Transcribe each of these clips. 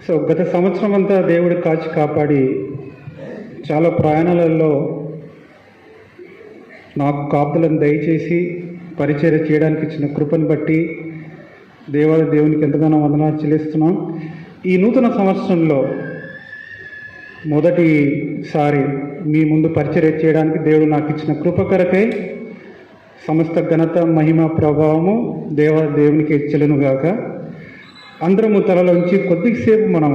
గత సంవత్సరం అంతా దేవుడు కాచి కాపాడి చాలా ప్రయాణాలలో నాకు కాపులను దయచేసి పరిచర్య చేయడానికి ఇచ్చిన కృపను బట్టి దేవునికి ఎంతగానో వందనాలు చెల్లిస్తున్నాం. ఈ నూతన సంవత్సరంలో మొదటిసారి మీ ముందు పరిచర్య చేయడానికి దేవుడు నాకు ఇచ్చిన కృప కొరకై సమస్త ఘనత మహిమ ప్రభావము దేవునికి చెల్లునుగాక. అందరము తలలోంచి కొద్దిసేపు మనం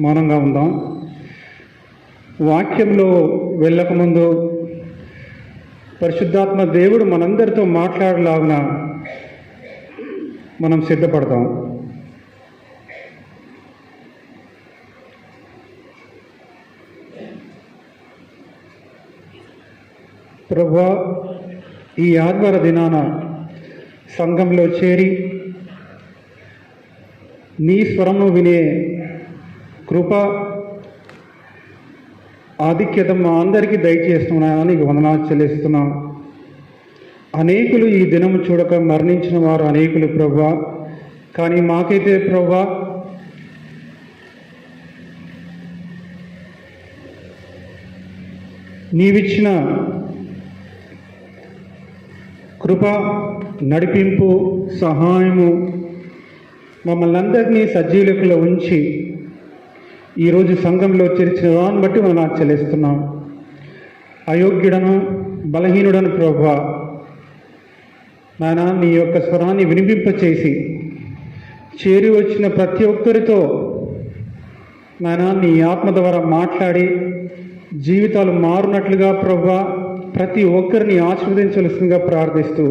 మౌనంగా ఉందాం. వాక్యంలో వెళ్ళకముందు పరిశుద్ధాత్మ దేవుడు మనందరితో మాట్లాడలాగున మనం సిద్ధపడతాం. ప్రభువా, ఈ ఆదివార దినాన సంఘంలో చేరి నీ స్వరము వినే కృప ఆధిక్యత మా అందరికీ దయచేస్తున్నాయని నీకు వందనాలు చెల్లిస్తున్నాం. అనేకులు ఈ దినము చూడక మరణించిన వారు అనేకులు ప్రభువా, కానీ మాకైతే ప్రభువా నీవిచ్చిన కృప, నడిపింపు, సహాయము మమ్మల్ని అందరినీ సజీవులకులో ఉంచి ఈరోజు సంఘంలో చేర్చిన దాన్ని బట్టి మనం నాకు చెల్లిస్తున్నాం. అయోగ్యుడను బలహీనుడను ప్రభువా, నాయన నీ యొక్క స్వరాన్ని వినిపింపచేసి చేరి వచ్చిన ప్రతి ఒక్కరితో నాయన నీ ఆత్మ ద్వారా మాట్లాడి జీవితాలు మారునట్లుగా ప్రభువా ప్రతి ఒక్కరిని ఆశీర్వదించవలసిందిగా ప్రార్థిస్తూ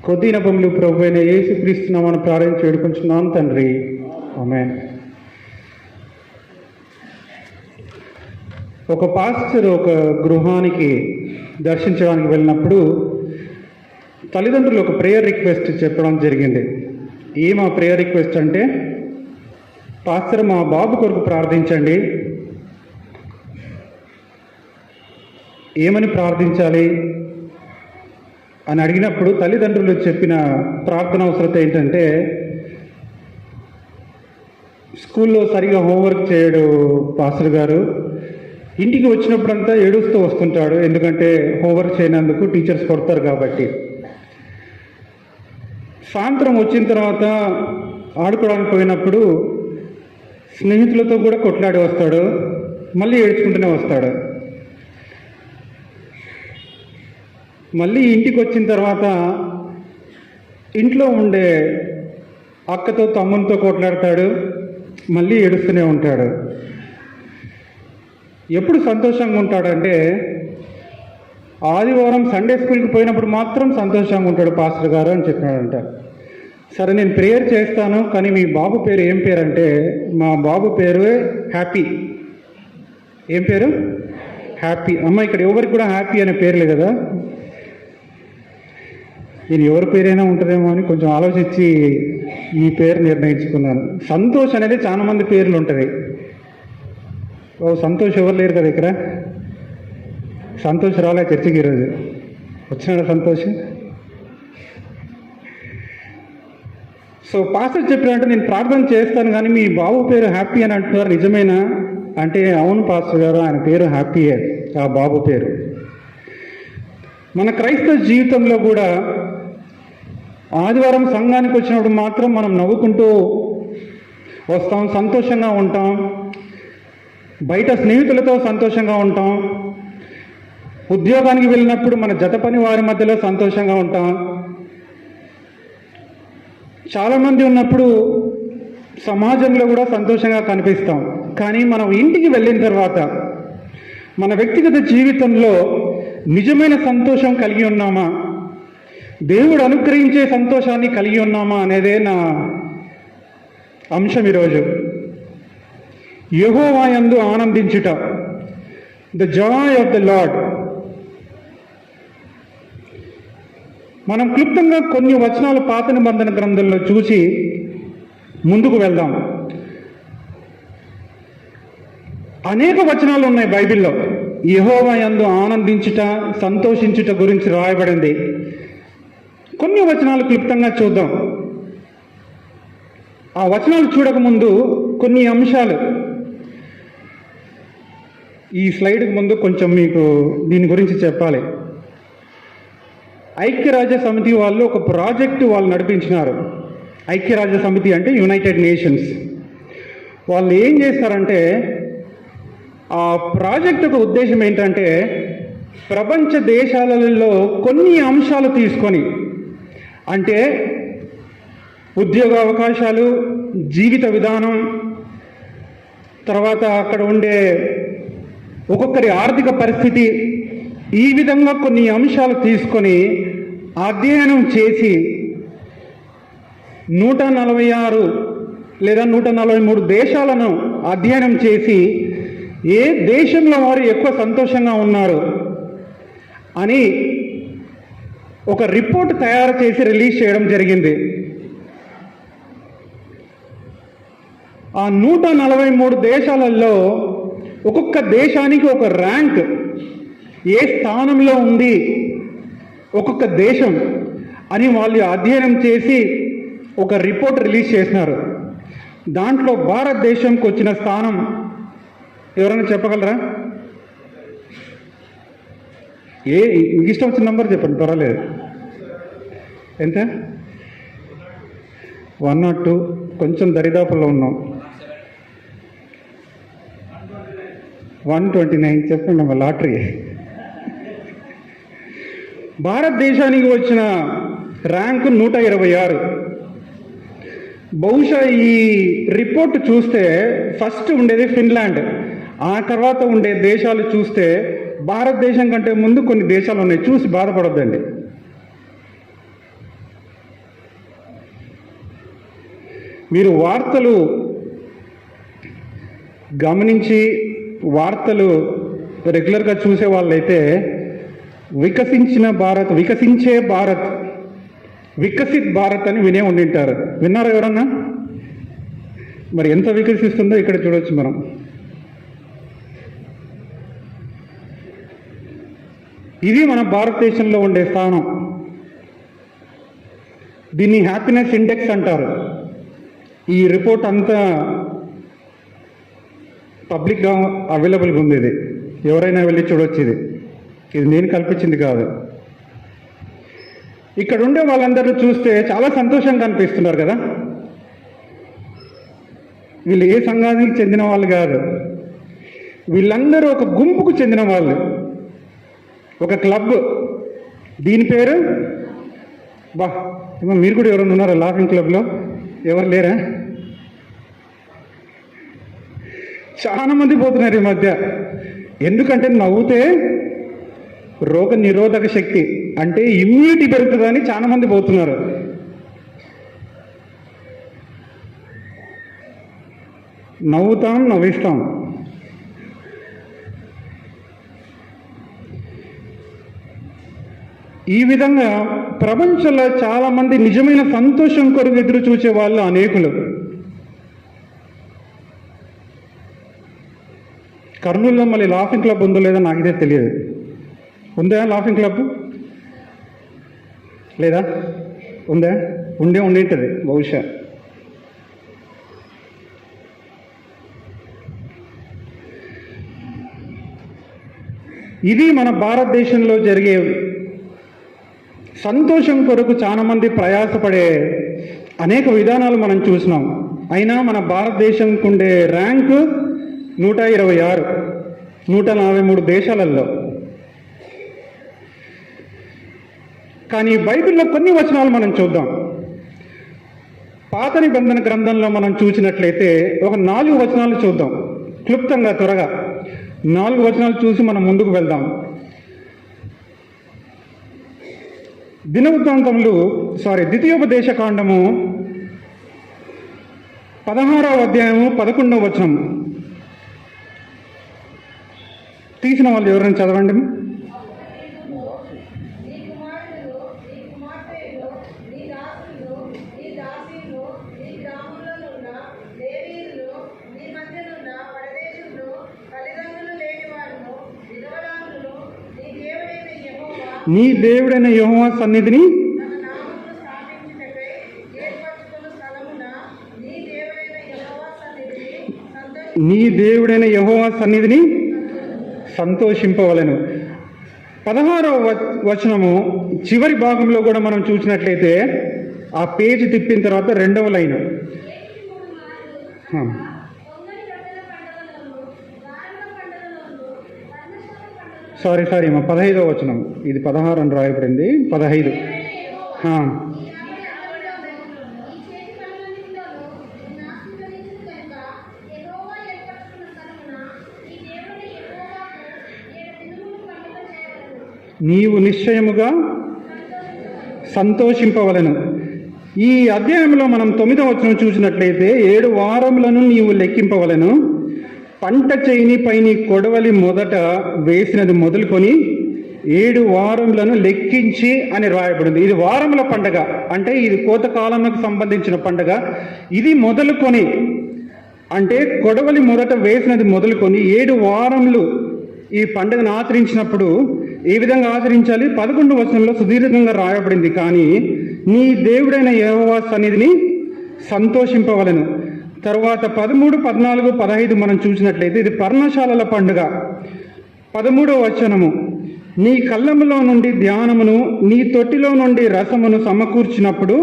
కొద్ది నపములు ప్రభు అయిన యేసుక్రీస్తునామని ప్రార్థించి వేడుకుంటున్నాను తండ్రి, ఆమేన్. ఒక పాస్టర్ ఒక గృహానికి దర్శించడానికి వెళ్ళినప్పుడు తల్లిదండ్రులు ఒక ప్రేయర్ రిక్వెస్ట్ చెప్పడం జరిగింది. మా ప్రేయర్ రిక్వెస్ట్ అంటే, పాస్టర్ మా బాబు కొరకు ప్రార్థించండి. ఏమని ప్రార్థించాలి అని అడిగినప్పుడు తల్లిదండ్రులు చెప్పిన ప్రార్థన అవసరత ఏంటంటే, స్కూల్లో సరిగా హోంవర్క్ చేయడు పాస్టర్ గారు, ఇంటికి వచ్చినప్పుడంతా ఏడుస్తూ వస్తుంటాడు, ఎందుకంటే హోంవర్క్ చేయనందుకు టీచర్స్ కొడతారు కాబట్టి. సాయంత్రం వచ్చిన తర్వాత ఆడుకోవడానికి పోయినప్పుడు స్నేహితులతో కూడా కొట్లాడి వస్తాడు, మళ్ళీ ఏడ్చుకుంటూనే వస్తాడు. మళ్ళీ ఇంటికి వచ్చిన తర్వాత ఇంట్లో ఉండే అక్కతో తమ్మునితో కొట్లాడతాడు, మళ్ళీ ఏడుస్తూనే ఉంటాడు. ఎప్పుడు సంతోషంగా ఉంటాడంటే ఆదివారం సండే స్కూల్కి పోయినప్పుడు మాత్రం సంతోషంగా ఉంటాడు పాస్టర్ గారు అని చెప్పినాడంట. సరే నేను ప్రేయర్ చేస్తాను, కానీ మీ బాబు పేరు ఏం పేరు అంటే, మా బాబు పేరు హ్యాపీ. ఏం పేరు? హ్యాపీ. అమ్మ ఇక్కడ ఎవరికి కూడా హ్యాపీ అనే పేరు లేదు కదా, నేను ఎవరి పేరైనా ఉంటుందేమో అని కొంచెం ఆలోచించి ఈ పేరు నిర్ణయించుకున్నాను. సంతోష్ అనేది చాలా మంది పేర్లు ఉంటుంది. సంతోష్ ఎవరు లేరు కదా ఇక్కడ? సంతోష్ రాలే చర్చికి ఈరోజు. వచ్చినాడు సంతోష్. పాస్టర్ చెప్పినట్టు నేను ప్రార్థన చేస్తాను, కానీ మీ బాబు పేరు హ్యాపీ అని అంటున్నారు, నిజమేనా అంటే, అవును పాస్టర్ గారు, ఆయన పేరు హ్యాపీయే, ఆ బాబు పేరు. మన క్రైస్తవ జీవితంలో కూడా ఆదివారం సంఘానికి వచ్చినప్పుడు మాత్రం మనం నవ్వుకుంటూ వస్తాం, సంతోషంగా ఉంటాం, బయట స్నేహితులతో సంతోషంగా ఉంటాం, ఉద్యోగానికి వెళ్ళినప్పుడు మన జత పని వారి మధ్యలో సంతోషంగా ఉంటాం, చాలామంది ఉన్నప్పుడు సమాజంలో కూడా సంతోషంగా కనిపిస్తాం. కానీ మనం ఇంటికి వెళ్ళిన తర్వాత మన వ్యక్తిగత జీవితంలో నిజమైన సంతోషం కలిగి ఉన్నామా, దేవుడు అనుగ్రహించే సంతోషాన్ని కలిగి ఉన్నామా అనేదే నా అంశం ఈరోజు. యెహోవా యందు ఆనందించుట, the joy of the Lord. మనం క్లుప్తంగా కొన్ని వచనాలు పాత నిబంధన గ్రంథంలో చూసి ముందుకు వెళ్దాం. అనేక వచనాలు ఉన్నాయి బైబిల్లో యెహోవా యందు ఆనందించుట, సంతోషించుట గురించి రాయబడింది. కొన్ని వచనాలు క్లుప్తంగా చూద్దాం. ఆ వచనాలు చూడకముందు కొన్ని అంశాలు ఈ స్లైడ్కి ముందు కొంచెం మీకు దీని గురించి చెప్పాలి. ఐక్యరాజ్య సమితి వాళ్ళు ఒక ప్రాజెక్టు వాళ్ళు నడిపించినారు. ఐక్యరాజ్య సమితి అంటే యునైటెడ్ నేషన్స్. వాళ్ళు ఏం చేస్తారంటే ఆ ప్రాజెక్ట్ యొక్క ఉద్దేశం ఏంటంటే ప్రపంచ దేశాలలో కొన్ని అంశాలు తీసుకొని, అంటే ఉద్యోగ అవకాశాలు, జీవిత విధానం, తర్వాత అక్కడ ఉండే ఒక్కొక్కరి ఆర్థిక పరిస్థితి, ఈ విధంగా కొన్ని అంశాలు తీసుకొని అధ్యయనం చేసి 146 లేదా 143 దేశాలను అధ్యయనం చేసి ఏ దేశంలో వారు ఎక్కువ సంతోషంగా ఉన్నారు అని ఒక రిపోర్ట్ తయారు చేసి రిలీజ్ చేయడం జరిగింది. ఆ 143 దేశాలలో ఒక్కొక్క దేశానికి ఒక ర్యాంక్, ఏ స్థానంలో ఉంది ఒక్కొక్క దేశం అని వాళ్ళు అధ్యయనం చేసి ఒక రిపోర్ట్ రిలీజ్ చేసినారు. దాంట్లో భారతదేశంకి వచ్చిన స్థానం ఎవరైనా చెప్పగలరా? మీకు ఇష్టం వచ్చిన నంబర్ చెప్పండి, పర్వాలేదు. ఎంత? 102. కొంచెం దరిదాపుల్లో ఉన్నాం. 129 చెప్పండి అమ్మ, లాటరీ. భారతదేశానికి వచ్చిన ర్యాంకు 126. బహుశా ఈ రిపోర్ట్ చూస్తే ఫస్ట్ ఉండేది ఫిన్లాండ్, ఆ తర్వాత ఉండే దేశాలు చూస్తే భారతదేశం కంటే ముందు కొన్ని దేశాలు ఉన్నాయి. చూసి బాధపడొద్దండి. మీరు వార్తలు గమనించి వార్తలు రెగ్యులర్గా చూసే వాళ్ళైతే వికసించిన భారత్, వికసించే భారత్, వికసిత్ భారత్ అని వినే ఉండింటారు. విన్నారా ఎవరన్నా? మరి ఎంత వికసిస్తుందో ఇక్కడ చూడవచ్చు మనం. ఇది మన భారతదేశంలో ఉండే స్థానం. దీన్ని హ్యాపీనెస్ ఇండెక్స్ అంటారు. ఈ రిపోర్ట్ అంతా పబ్లిక్గా అవైలబుల్గా ఉంది. ఇది ఎవరైనా వెళ్ళి చూడవచ్చు. ఇది నేను కల్పించింది కాదు. ఇక్కడ ఉండే వాళ్ళందరూ చూస్తే చాలా సంతోషంగా అనిపిస్తున్నారు కదా. వీళ్ళు ఏ సంఘానికి చెందిన వాళ్ళు కాదు, వీళ్ళందరూ ఒక గుంపుకు చెందిన వాళ్ళు, ఒక క్లబ్. దీని పేరు మీరు కూడా ఎవరైనా ఉన్నారా లాఫింగ్ క్లబ్లో? ఎవరు లేరా? చాలా మంది పోతున్నారు ఈ మధ్య. ఎందుకంటే నవ్వుతే రోగ నిరోధక శక్తి, అంటే ఇమ్యూనిటీ పెరుగుతుందని చాలా మంది పోతున్నారు. నవ్వుతాం, నవ్విస్తాం. ఈ విధంగా ప్రపంచంలో చాలా మంది నిజమైన సంతోషం కొరకు ఎదురు చూసే వాళ్ళు అనేకులు. కర్నూలులో మళ్ళీ లాఫింగ్ క్లబ్ ఉందో లేదో నాకు ఇదే తెలియదు. ఉందా లాఫింగ్ క్లబ్? లేదా? ఉందా? ఉండేంటది బహుశా. ఇది మన భారతదేశంలో జరిగే సంతోషం కొరకు చాలా మంది ప్రయాసపడే అనేక విధానాలు మనం చూసినాం. అయినా మన భారతదేశంకు ఉండే ర్యాంకు 126, 143 దేశాలలో. కానీ బైబిల్లో కొన్ని వచనాలు మనం చూద్దాం. పాత నిబంధన గ్రంథంలో మనం చూసినట్లయితే ఒక 4 వచనాలు చూద్దాం క్లుప్తంగా, త్వరగా 4 వచనాలు చూసి మనం ముందుకు వెళ్దాం. ద్వితీయోపదేశ కాండము 16వ అధ్యాయము 11వ వచనం. తీసిన వాళ్ళు ఎవరైనా చదవండి. నీ దేవుడైన యెహోవా సన్నిధిని నీ దేవుడైన యెహోవా సన్నిధిని సంతోషింపవలెను. 16వ వచనము చివరి భాగంలో కూడా మనం చూసినట్లయితే ఆ పేజీ తిప్పిన తర్వాత 2వ లైన్. సారీ 15వ వచనం. ఇది 16 అని రాయబడింది, 15. నీవు నిశ్చయముగా సంతోషింపవలెను. ఈ అధ్యాయంలో మనం 9వ వచనం చూసినట్లయితే 7 వారములను నీవు లెక్కింపవలెను. పంట చేయిని పైని కొడవలి మొదట వేసినది మొదలుకొని 7 వారములను లెక్కించి అని రాయబడింది. ఇది వారముల పండగ, అంటే ఇది కోతకాలంకు సంబంధించిన పండగ. ఇది మొదలుకొని అంటే కొడవలి మొదట వేసినది మొదలుకొని 7 వారములు ఈ పండుగను ఆచరించినప్పుడు ఏ విధంగా ఆచరించాలి? 11వ వచనంలో సుదీర్ఘంగా రాయబడింది. కానీ నీ దేవుడైన యెహోవా సన్నిధిని సంతోషింపవలెను. తర్వాత 13, 14, 15 మనం చూసినట్లయితే ఇది పర్ణశాలల పండుగ. 13వ వచనము, నీ కళ్ళములో నుండి ధ్యానమును నీ తొట్టిలో నుండి రసమును సమకూర్చినప్పుడు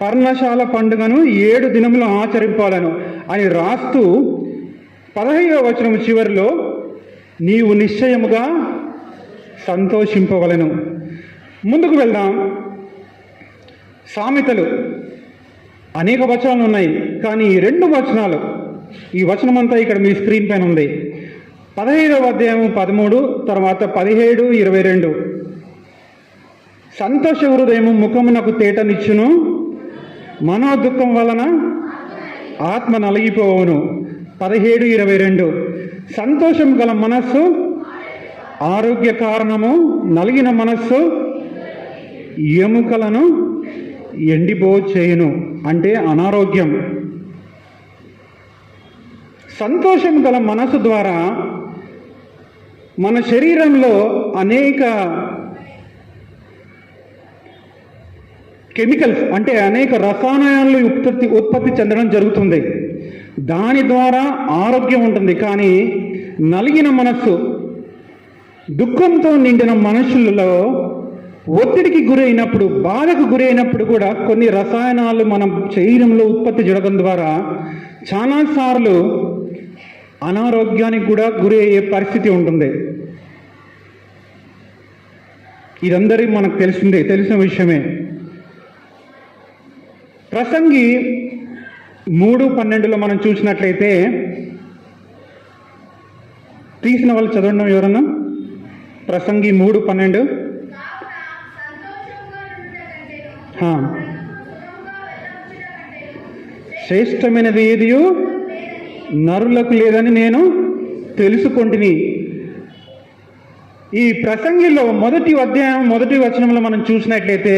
పర్ణశాల పండుగను 7 దినములు ఆచరింపాలను అని రాస్తూ 15వ వచనము చివరిలో నీవు నిశ్చయముగా సంతోషింపవలెను. ముందుకు వెళ్దాం. సామెతలు అనేక వచనాలు ఉన్నాయి, కానీ ఈ 2 వచనాలు, ఈ వచనం అంతా ఇక్కడ మీ స్క్రీన్ పైన ఉంది. 15వ అధ్యాయం 13, తర్వాత 17, 22. సంతోష హృదయము ముఖమునకు తేటనిచ్చును, మనో దుఃఖం వలన ఆత్మ నలిగిపోవును. 17, 22. సంతోషం గల మనస్సు ఆరోగ్య కారణము, నలిగిన మనస్సు ఎముకలను ఎండిపో చేయును, అంటే అనారోగ్యం. సంతోషం గల మనసు ద్వారా మన శరీరంలో అనేక కెమికల్స్, అంటే అనేక రసాయనాలు ఉత్పత్తి చెందడం జరుగుతుంది. దాని ద్వారా ఆరోగ్యం ఉంటుంది. కానీ నలిగిన మనస్సు, దుఃఖంతో నిండిన మనుషులలో ఒత్తిడికి గురైనప్పుడు, బాధకు గురైనప్పుడు కూడా కొన్ని రసాయనాలు మనం శరీరంలో ఉత్పత్తి జరగడం ద్వారా చాలాసార్లు అనారోగ్యానికి కూడా గురి అయ్యే పరిస్థితి ఉంటుంది. ఇదందరికీ మనకు తెలిసిన విషయమే. ప్రసంగి 3:12లో మనం చూసినట్లయితే, తీసిన వాళ్ళు చదవడం ఎవరన్నా? ప్రసంగి 3:12. శ్రేష్టమైనది ఏదియో నరులకు లేదని నేను తెలుసుకొంటిని. ఈ ప్రసంగిలో మొదటి అధ్యాయం 1వ వచనంలో మనం చూసినట్లయితే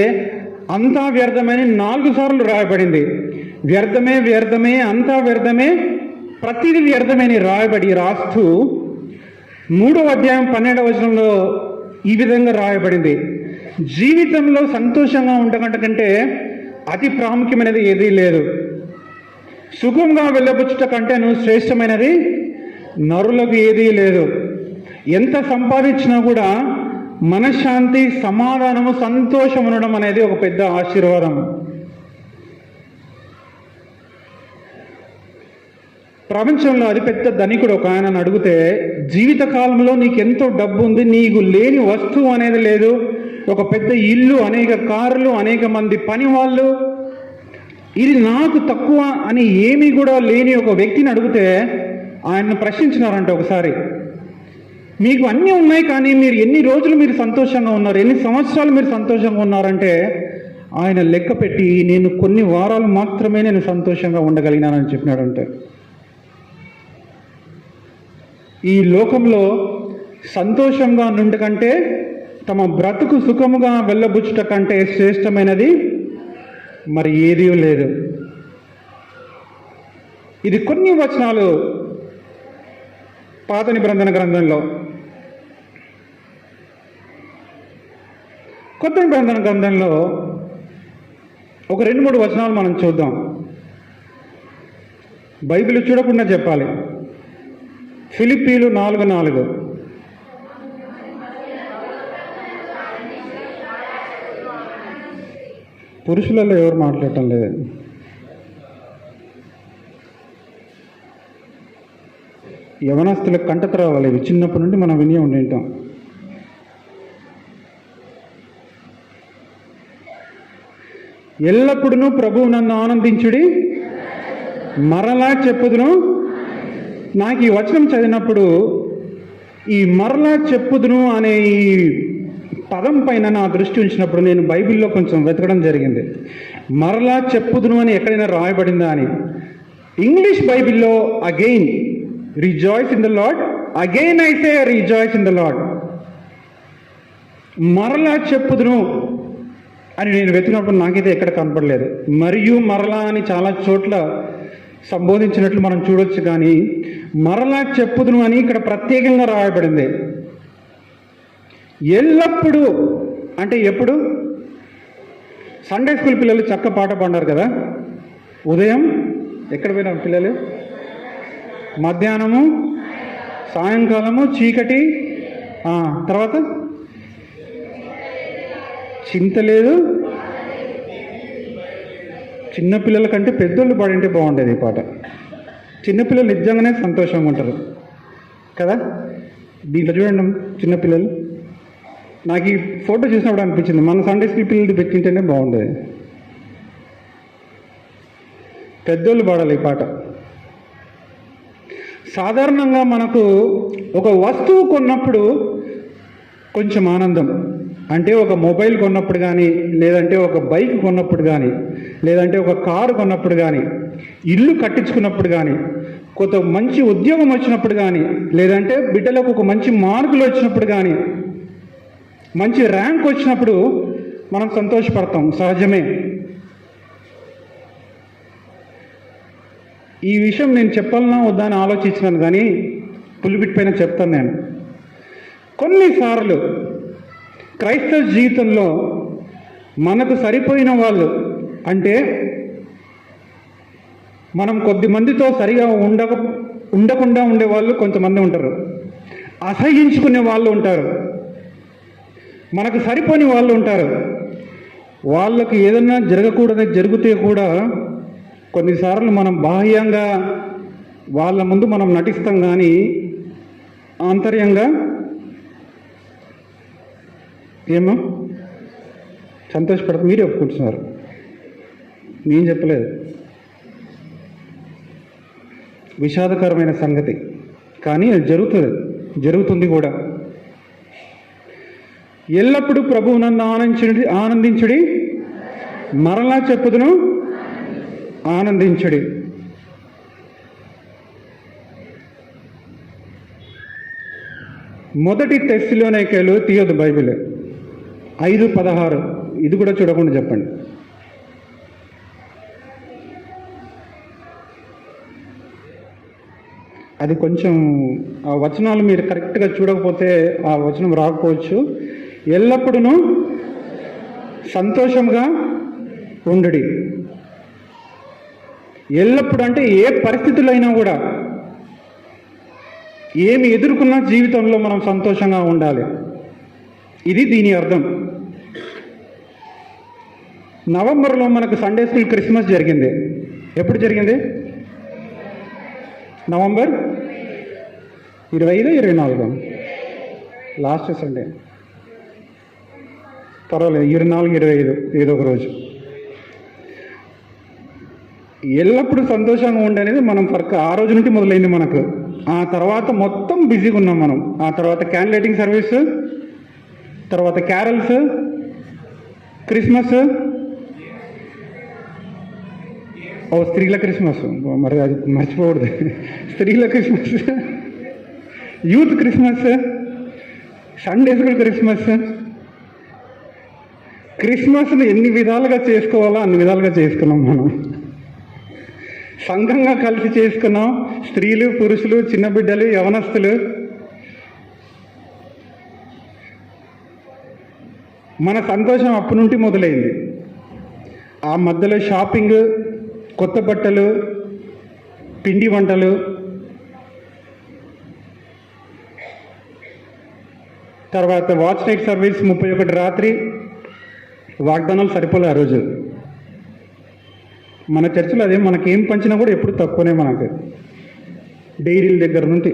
అంతా వ్యర్థమని 4 సార్లు రాయబడింది. వ్యర్థమే వ్యర్థమే, అంతా వ్యర్థమే, ప్రతిదీ వ్యర్థమని రాస్తూ 3వ అధ్యాయం 12వ వచనంలో ఈ విధంగా రాయబడింది. జీవితంలో సంతోషంగా ఉండటం కంటే అతి ప్రాముఖ్యమైనది ఏదీ లేదు. సుఖంగా వెళ్ళబుచ్చుట కంటేను శ్రేష్టమైనది నరులకు ఏదీ లేదు. ఎంత సంపాదించినా కూడా మనశ్శాంతి, సమాధానము, సంతోషం ఉండడం అనేది ఒక పెద్ద ఆశీర్వాదం. ప్రపంచంలో అతిపెద్ద ధనికుడు ఒక ఆయనను అడిగితే, జీవితకాలంలో నీకెంతో డబ్బు ఉంది, నీకు లేని వస్తువు అనేది లేదు, ఒక పెద్ద ఇల్లు, అనేక కార్లు, అనేక మంది పని వాళ్ళు, ఇది నాకు తక్కువ అని ఏమీ కూడా లేని ఒక వ్యక్తిని అడిగితే ఆయన్ని ప్రశ్నించినారంట ఒకసారి, మీకు అన్నీ ఉన్నాయి కానీ మీరు ఎన్ని రోజులు మీరు సంతోషంగా ఉన్నారు, ఎన్ని సంవత్సరాలు మీరు సంతోషంగా ఉన్నారంటే ఆయన లెక్క పెట్టి, నేను కొన్ని వారాలు మాత్రమే నేను సంతోషంగా ఉండగలిగినానని చెప్పినాడంటే. ఈ లోకంలో సంతోషంగా నుండి కంటే తమ బ్రతుకు సుఖముగా వెళ్ళబుచ్చుట కంటే శ్రేష్టమైనది మరి ఏదీ లేదు. ఇది కొన్ని వచనాలు పాత నిబంధన గ్రంథంలో. కొత్త నిబంధన గ్రంథంలో ఒక 2-3 వచనాలు మనం చూద్దాం. బైబిల్ చూడకుండా చెప్పాలి. ఫిలిప్పీలు 4:4. పురుషులలో ఎవరు మాట్లాడటం లేదు. యవనస్తులకు కంటత రావాలి. ఇవి చిన్నప్పటి నుండి మనం విని ఉంటాం. ఎల్లప్పుడూ ప్రభువు నన్ను ఆనందించుడి, మరలా చెప్పుదును. నాకు ఈ వచనం చదివినప్పుడు ఈ మరలా చెప్పుదును అనే ఈ పదం పైన నా దృష్టి ఉంచినప్పుడు నేను బైబిల్లో కొంచెం వెతకడం జరిగింది. మరలా చెప్పుదును అని ఎక్కడైనా రాయబడిందా అని. ఇంగ్లీష్ బైబిల్లో again rejoice in the lord, again I say rejoice in the lord. మరలా చెప్పుదును అని నేను వెతికినప్పుడు నాకైతే ఎక్కడ కనపడలేదు. మరియు మరలా అని చాలా చోట్ల సంబోధించినట్లు మనం చూడొచ్చు, కానీ మరలా చెప్పుదును అని ఇక్కడ ప్రత్యేకంగా రాయబడింది. ఎల్లప్పుడూ అంటే ఎప్పుడు? సండే స్కూల్ పిల్లలు చక్క పాట పాడారు కదా. ఉదయం ఎక్కడ పోయినారు పిల్లలు? మధ్యాహ్నము, సాయంకాలము, చీకటి, తర్వాత చింత లేదు. చిన్నపిల్లల కంటే పెద్దోళ్ళు పాడింటే బాగుండేది ఈ పాట. చిన్నపిల్లలు నిజంగానే సంతోషంగా ఉంటారు కదా. దీంట్లో చూడండి చిన్నపిల్లలు. నాకు ఈ ఫోటో చూసినప్పుడు అనిపించింది మన సండే స్కూల్ పిల్లలు పెట్టింటేనే బాగుండేది. పెద్దోళ్ళు పాడాలి ఈ పాట. సాధారణంగా మనకు ఒక వస్తువు కొన్నప్పుడు కొంచెం ఆనందం, అంటే ఒక మొబైల్ కొన్నప్పుడు కానీ, లేదంటే ఒక బైక్ కొన్నప్పుడు కానీ, లేదంటే ఒక కారు కొన్నప్పుడు కానీ, ఇల్లు కట్టించుకున్నప్పుడు కానీ, కొంత మంచి ఉద్యోగం వచ్చినప్పుడు కానీ, లేదంటే బిడ్డలకు ఒక మంచి మార్కులు వచ్చినప్పుడు కానీ, మంచి ర్యాంక్ వచ్చినప్పుడు మనం సంతోషపడతాం, సహజమే. ఈ విషయం నేను చెప్పాలన్నా వద్దా అని ఆలోచించినాను, కానీ పులిపిట్ పైన చెప్తాను నేను. కొన్నిసార్లు క్రైస్తవ జీవితంలో మనకు సరిపోయిన వాళ్ళు, అంటే మనం కొద్ది మందితో సరిగా ఉండకుండా ఉండేవాళ్ళు కొంతమంది ఉంటారు. అసహించుకునే వాళ్ళు ఉంటారు. మనకు సరిపోని వాళ్ళు ఉంటారు. వాళ్ళకు ఏదన్నా జరగకూడదని జరిగితే కూడా కొన్నిసార్లు మనం బాహ్యంగా వాళ్ళ ముందు మనం నటిస్తాం, కానీ ఆంతర్యంగా ఏమో సంతోషపడతాం. మీరే ఒప్పుకుంటున్నారు, నేను చెప్పలేదు. విషాదకరమైన సంగతి, కానీ అది జరుగుతుంది కూడా. ఎల్లప్పుడూ ప్రభువు నన్ను ఆనందించుడి, మరలా చెప్పుదును ఆనందించుడి. మొదటి తెస్సలోనికైలు తీయొద్దు బైబిల్ 5:16. ఇది కూడా చూడకుండా చెప్పండి. అది కొంచెం ఆ వచనాలు మీరు కరెక్ట్గా చూడకపోతే ఆ వచనం రాకపోవచ్చు. ఎల్లప్పుడూ సంతోషంగా ఉండుడి. ఎల్లప్పుడు అంటే ఏ పరిస్థితుల్లో అయినా కూడా, ఏమి ఎదుర్కొన్నా జీవితంలో మనం సంతోషంగా ఉండాలి. ఇది దీని అర్థం. నవంబర్లో మనకు సండే స్కూల్ క్రిస్మస్ జరిగింది. ఎప్పుడు జరిగింది? November 25, 24 last Sunday. పర్వాలేదు, 24, 25 ఏదో ఒక రోజు. ఎల్లప్పుడూ సంతోషంగా ఉండనేది మనం ఆ రోజు నుండి మొదలైంది మనకు. ఆ తర్వాత మొత్తం బిజీగా ఉన్నాం మనం. ఆ తర్వాత క్యాండిల్ లైటింగ్ సర్వీస్, తర్వాత క్యారల్స్, క్రిస్మస్, స్త్రీల క్రిస్మస్, మరి అది మర్చిపోకూడదు. స్త్రీల Christmas, youth Christmas, Sunday school Christmas. క్రిస్మస్ని ఎన్ని విధాలుగా చేసుకోవాలో అన్ని విధాలుగా చేసుకున్నాం మనం. సంఘంగా కలిసి చేసుకున్నాం. స్త్రీలు, పురుషులు, చిన్న బిడ్డలు, యవనస్తులు. మన సంతోషం అప్పటి నుండి మొదలైంది. ఆ మధ్యలో షాపింగ్, కొత్త బట్టలు, పిండి వంటలు, తర్వాత వాచ్ నైట్ సర్వీస్ 31 రాత్రి. వాగ్దానాలు సరిపోలే ఆ రోజు. మన చర్చిలో అదే మనకేం పంచినా కూడా ఎప్పుడు తక్కువనే, మనకు డైరీల దగ్గర నుండి.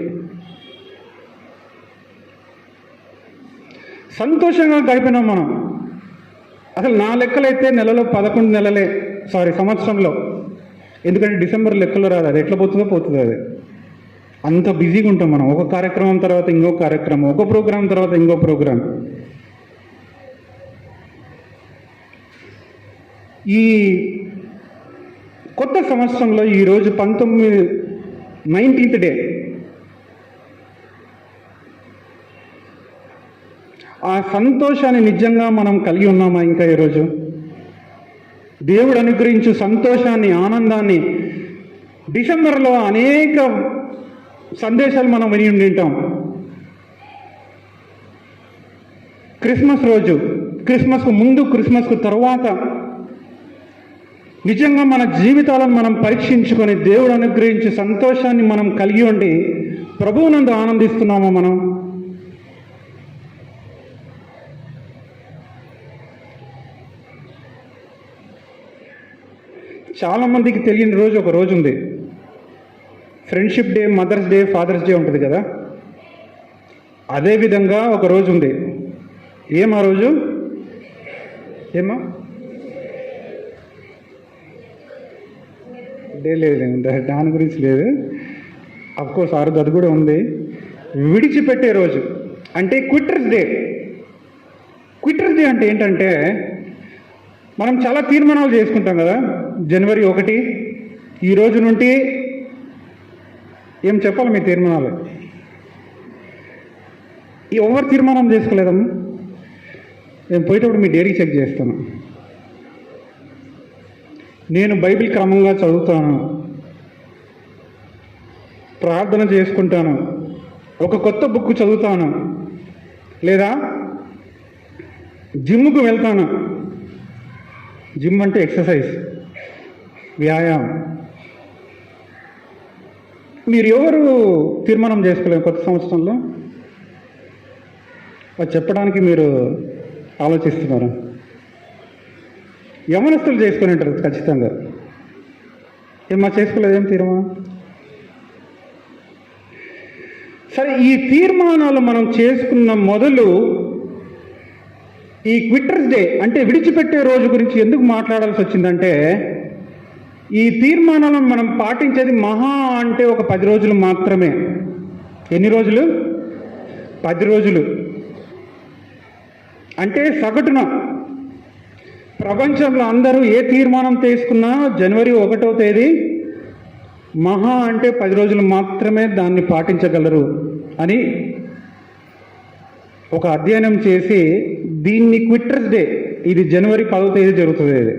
సంతోషంగా గడిపినాం మనం. అసలు నా లెక్కలైతే నెలలో 11 నెలలే, సంవత్సరంలో. ఎందుకంటే డిసెంబర్ లెక్కలో రాదు, అది ఎట్లా పోతుందో అది. అంత బిజీగా ఉంటాం మనం. ఒక కార్యక్రమం తర్వాత ఇంకో కార్యక్రమం, ఒక ప్రోగ్రాం తర్వాత ఇంకో ప్రోగ్రాం. ఈ కొత్త సంవత్సరంలో ఈరోజు 19th డే. ఆ సంతోషాన్ని నిజంగా మనం కలిగి ఉన్నామా ఇంకా ఈరోజు? దేవుడు అనుగ్రహించు సంతోషాన్ని, ఆనందాన్ని. డిసెంబర్లో అనేక సందేశాలు మనం విని ఉంటాం. క్రిస్మస్ రోజు, క్రిస్మస్కు ముందు, క్రిస్మస్కు తర్వాత నిజంగా మన జీవితాలను మనం పరీక్షించుకొని దేవుడు అనుగ్రహించే సంతోషాన్ని మనం కలిగి ఉండి ప్రభువునందు ఆనందిస్తున్నామా మనం? చాలామందికి తెలియని రోజు ఒక రోజు ఉంది. Friendship day, mother's day, father's day ఉంటుంది కదా, అదేవిధంగా ఒక రోజు ఉంది. ఏమా రోజు? ఏమా డే? లేదు, దాని గురించి లేదు. అఫ్కోర్స్ ఆ రోజు అది కూడా ఉంది. విడిచిపెట్టే రోజు అంటే క్విట్టర్స్ డే. క్విట్టర్స్ డే అంటే ఏంటంటే, మనం చాలా తీర్మానాలు చేసుకుంటాం కదా. జనవరి 1 ఈ రోజు నుండి ఏం చెప్పాలి మీ తీర్మానాలు? ఎవరు తీర్మానం చేసుకోలేదమ్మా? నేను పోయేటప్పుడు మీ డైరీ చెక్ చేస్తాను. నేను బైబిల్ క్రమంగా చదువుతాను, ప్రార్థన చేసుకుంటాను, ఒక కొత్త బుక్ చదువుతాను, లేదా జిమ్కు వెళ్తాను. జిమ్ అంటే ఎక్సర్సైజ్, వ్యాయామం. మీరు ఎవరు తీర్మానం చేసుకోలేరు కొత్త సంవత్సరంలో? అది చెప్పడానికి మీరు ఆలోచిస్తున్నారు. యవనస్తులు చేసుకుని ఉంటారు ఖచ్చితంగా. ఏమా చేసుకోలేదేం తీర్మానం? సరే, ఈ తీర్మానాలు మనం చేసుకున్న మొదలు ఈ క్విట్టర్స్ డే అంటే విడిచిపెట్టే రోజు గురించి ఎందుకు మాట్లాడాల్సి వచ్చిందంటే, ఈ తీర్మానాలను మనం పాటించేది మహా అంటే ఒక 10 రోజులు మాత్రమే. ఎన్ని రోజులు? 10 రోజులు. అంటే సగటున ప్రపంచంలో అందరూ ఏ తీర్మానం తీసుకున్నా జనవరి 1వ తేదీ మహా అంటే 10 రోజులు మాత్రమే దాన్ని పాటించగలరు అని ఒక అధ్యయనం చేసి దీన్ని క్విట్టర్స్ డే, ఇది జనవరి 10వ తేదీ జరుగుతుంది. ఇది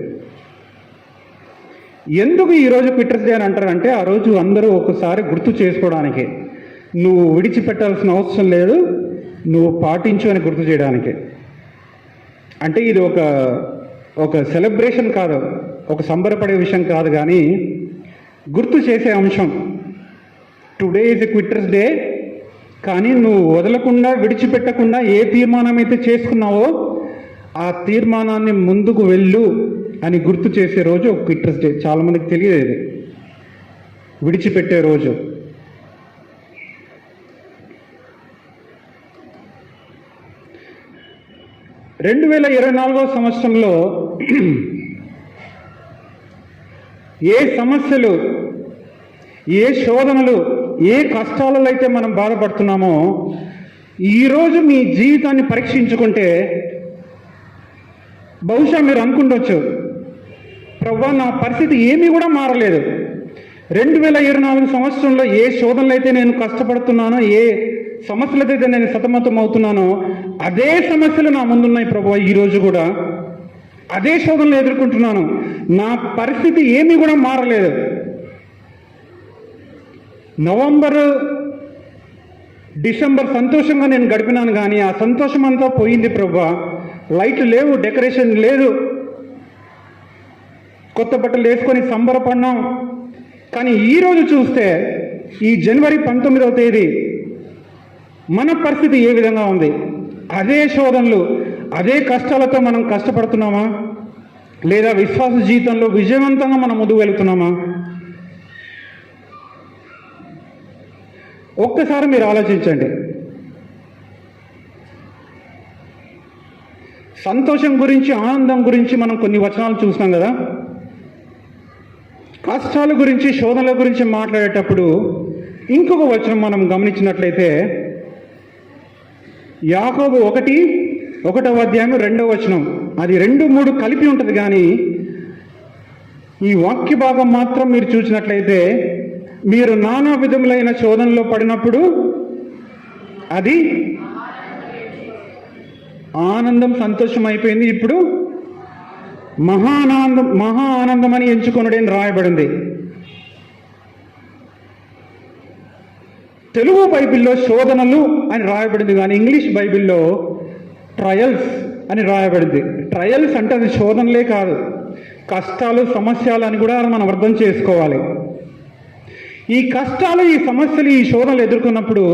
ఎందుకు ఈరోజు క్విట్టర్స్ డే అని అంటారంటే, ఆ రోజు అందరూ ఒకసారి గుర్తు చేసుకోవడానికి, నువ్వు విడిచిపెట్టాల్సిన అవసరం లేదు, నువ్వు పాటించు అని గుర్తు చేయడానికి. అంటే ఇది ఒక సెలబ్రేషన్ కాదు, ఒక సంబరపడే విషయం కాదు, కానీ గుర్తు చేసే అంశం. Today is a quitters day, కానీ నువ్వు వదలకుండా, విడిచిపెట్టకుండా ఏ తీర్మానం అయితే చేసుకున్నావో ఆ తీర్మానాన్ని ముందుకు వెళ్ళు అని గుర్తు చేసే రోజు ఒక క్విట్టర్స్ డే. చాలామందికి తెలియదు ఇది, విడిచిపెట్టే రోజు. రెండు 2024వ సంవత్సరంలో ఏ సమస్యలు, ఏ శోధనలు, ఏ కష్టాలలో అయితే మనం బాధపడుతున్నామో, ఈరోజు మీ జీవితాన్ని పరీక్షించుకుంటే బహుశా మీరు అనుకుంటవచ్చు, ప్రభువా నా పరిస్థితి ఏమీ కూడా మారలేదు. 2024 సంవత్సరంలో ఏ శోధనలు అయితే నేను కష్టపడుతున్నానో, ఏ సమస్యలతో నేను సతమతం అవుతున్నానో, అదే సమస్యలు నా ముందున్నాయి ప్రభువా. ఈరోజు కూడా అదే శోధనలు ఎదుర్కొంటున్నాను, నా పరిస్థితి ఏమీ కూడా మారలేదు. నవంబర్, డిసెంబర్ సంతోషంగా నేను గడిపినాను, కానీ ఆ సంతోషం అంతా పోయింది ప్రభువా. లైట్లు లేవు, డెకరేషన్ లేదు, కొత్త బట్టలు వేసుకొని సంబరపడినాం. కానీ ఈరోజు చూస్తే ఈ జనవరి 19వ తేదీ మన పరిస్థితి ఏ విధంగా ఉంది? అదే శోధనలు, అదే కష్టాలతో మనం కష్టపడుతున్నామా? లేదా విశ్వాస జీవితంలో విజయవంతంగా మనం ముందుకు వెళుతున్నామా? ఒక్కసారి మీరు ఆలోచించండి. సంతోషం గురించి, ఆనందం గురించి మనం కొన్ని వచనాలు చూసినాం కదా. కష్టాల గురించి, శోధనల గురించి మాట్లాడేటప్పుడు ఇంకొక వచనం మనం గమనించినట్లయితే యాకోబు 1:1 అధ్యాయం 2వ వచనం. అది 2, 3 కలిపి ఉంటుంది, కానీ ఈ వాక్య భాగం మాత్రం మీరు చూసినట్లయితే, మీరు నానా విధములైన శోధనలో పడినప్పుడు అది ఆనందం, సంతోషం అయిపోయింది, ఇప్పుడు మహా ఆనందం అని ఎంచుకొనుడి అని రాయబడింది. తెలుగు బైబిల్లో శోధనలు అని రాయబడింది, కానీ ఇంగ్లీష్ బైబిల్లో ట్రయల్స్ అని రాయబడింది. ట్రయల్స్ అంటే అది శోధనలే కాదు, కష్టాలు, సమస్యలు అని కూడా మనం అర్థం చేసుకోవాలి. ఈ కష్టాలు, ఈ సమస్యలు, ఈ శోధనలు ఎదుర్కొన్నప్పుడు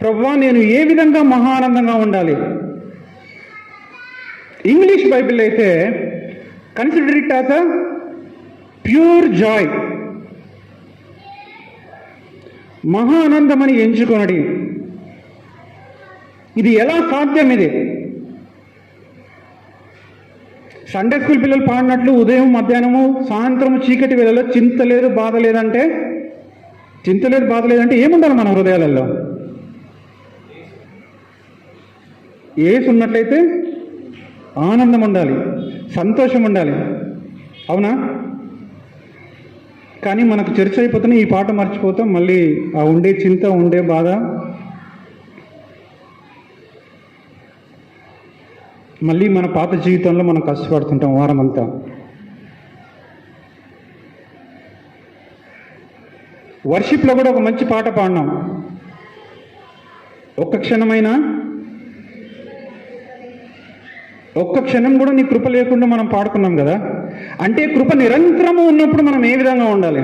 ప్రభువా నేను ఏ విధంగా మహా ఆనందంగా ఉండాలి? ఇంగ్లీష్ బైబిల్ అయితే consider it as a pure Joy, మహా ఆనందమని ఎంచుకొనడి. ఇది ఎలా సాధ్యం? ఇది సండే స్కూల్ పిల్లలు పాడినట్లు ఉదయం, మధ్యాహ్నము, సాయంత్రము, చీకటి వేళలో చింత లేదు, బాధ లేదంటే, చింత లేదు, బాధ లేదంటే ఏముండాలి మన హృదయాలలో? యేసు ఉన్నట్లయితే ఆనందం ఉండాలి, సంతోషం ఉండాలి, అవునా? కానీ మనకు చర్చ అయిపోతున్నా ఈ పాట మర్చిపోతాం, మళ్ళీ ఆ ఉండే చింత, ఉండే బాధ, మళ్ళీ మన పాత జీవితంలో మనం కష్టపడుతుంటాం వారం అంతా. వర్షిప్లో కూడా ఒక మంచి పాట పాడినాం, ఒక్క క్షణం కూడా నీ కృప లేకుండా మనం పాడుకున్నాం కదా. అంటే కృప నిరంతరము ఉన్నప్పుడు మనం ఏ విధంగా ఉండాలి?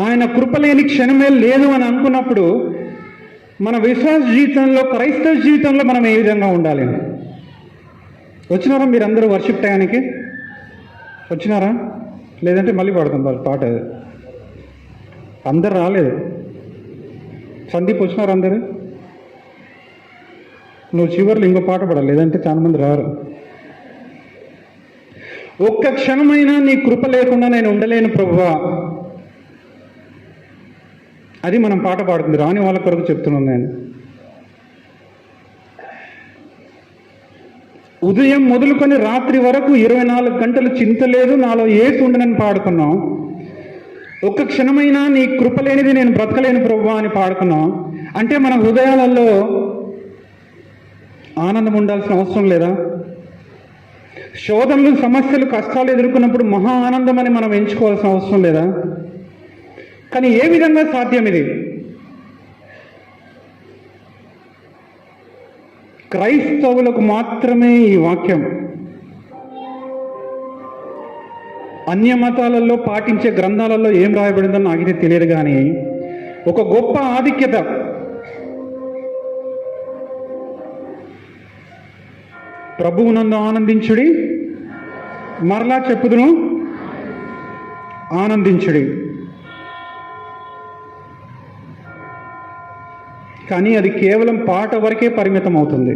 ఆయన కృప లేని క్షణమే లేదు అని అనుకున్నప్పుడు మన విశ్వాస జీవితంలో, క్రైస్తవ జీవితంలో మనం ఏ విధంగా ఉండాలి? వచ్చినారా మీరందరూ వర్షిప్ టయానికి? వచ్చినారా? లేదంటే మళ్ళీ పాడుతాం పాట. అందరు రాలేదు. సందీప్ వచ్చినారు అందరు? నువ్వు చివరిలో ఇంకో పాట పాడాలి, లేదంటే చాలా మంది రారు. ఒక్క క్షణమైనా నీ కృప లేకుండా నేను ఉండలేను ప్రభువా, అది మనం పాట పాడుతుంది. రాని వాళ్ళ కొరకు చెప్తున్నాను నేను. ఉదయం మొదలుకొని రాత్రి వరకు 24 గంటలు చింత లేదు, నాలో యేసు ఉండనని పాడుకున్నాం. ఒక్క క్షణమైనా నీ కృప లేనిది నేను బ్రతకలేను ప్రభువా అని పాడుకున్నాం. అంటే మన హృదయాలలో ఆనందం ఉండాల్సిన అవసరం లేదా? శోధనలు, సమస్యలు, కష్టాలు ఎదుర్కొన్నప్పుడు మహా ఆనందం అని మనం ఎంచుకోవాల్సిన అవసరం లేదా? కానీ ఏ విధంగా సాధ్యం ఇది? క్రైస్తవులకు మాత్రమే ఈ వాక్యం. అన్య మతాలలో పాటించే గ్రంథాలలో ఏం రాయబడిందో నాకైతే తెలియదు, కానీ ఒక గొప్ప ఆధిక్యత, ప్రభువునందు ఆనందించుడి, మరలా చెప్పుదును ఆనందించుడి. కానీ అది కేవలం పాట వరకే పరిమితం అవుతుంది.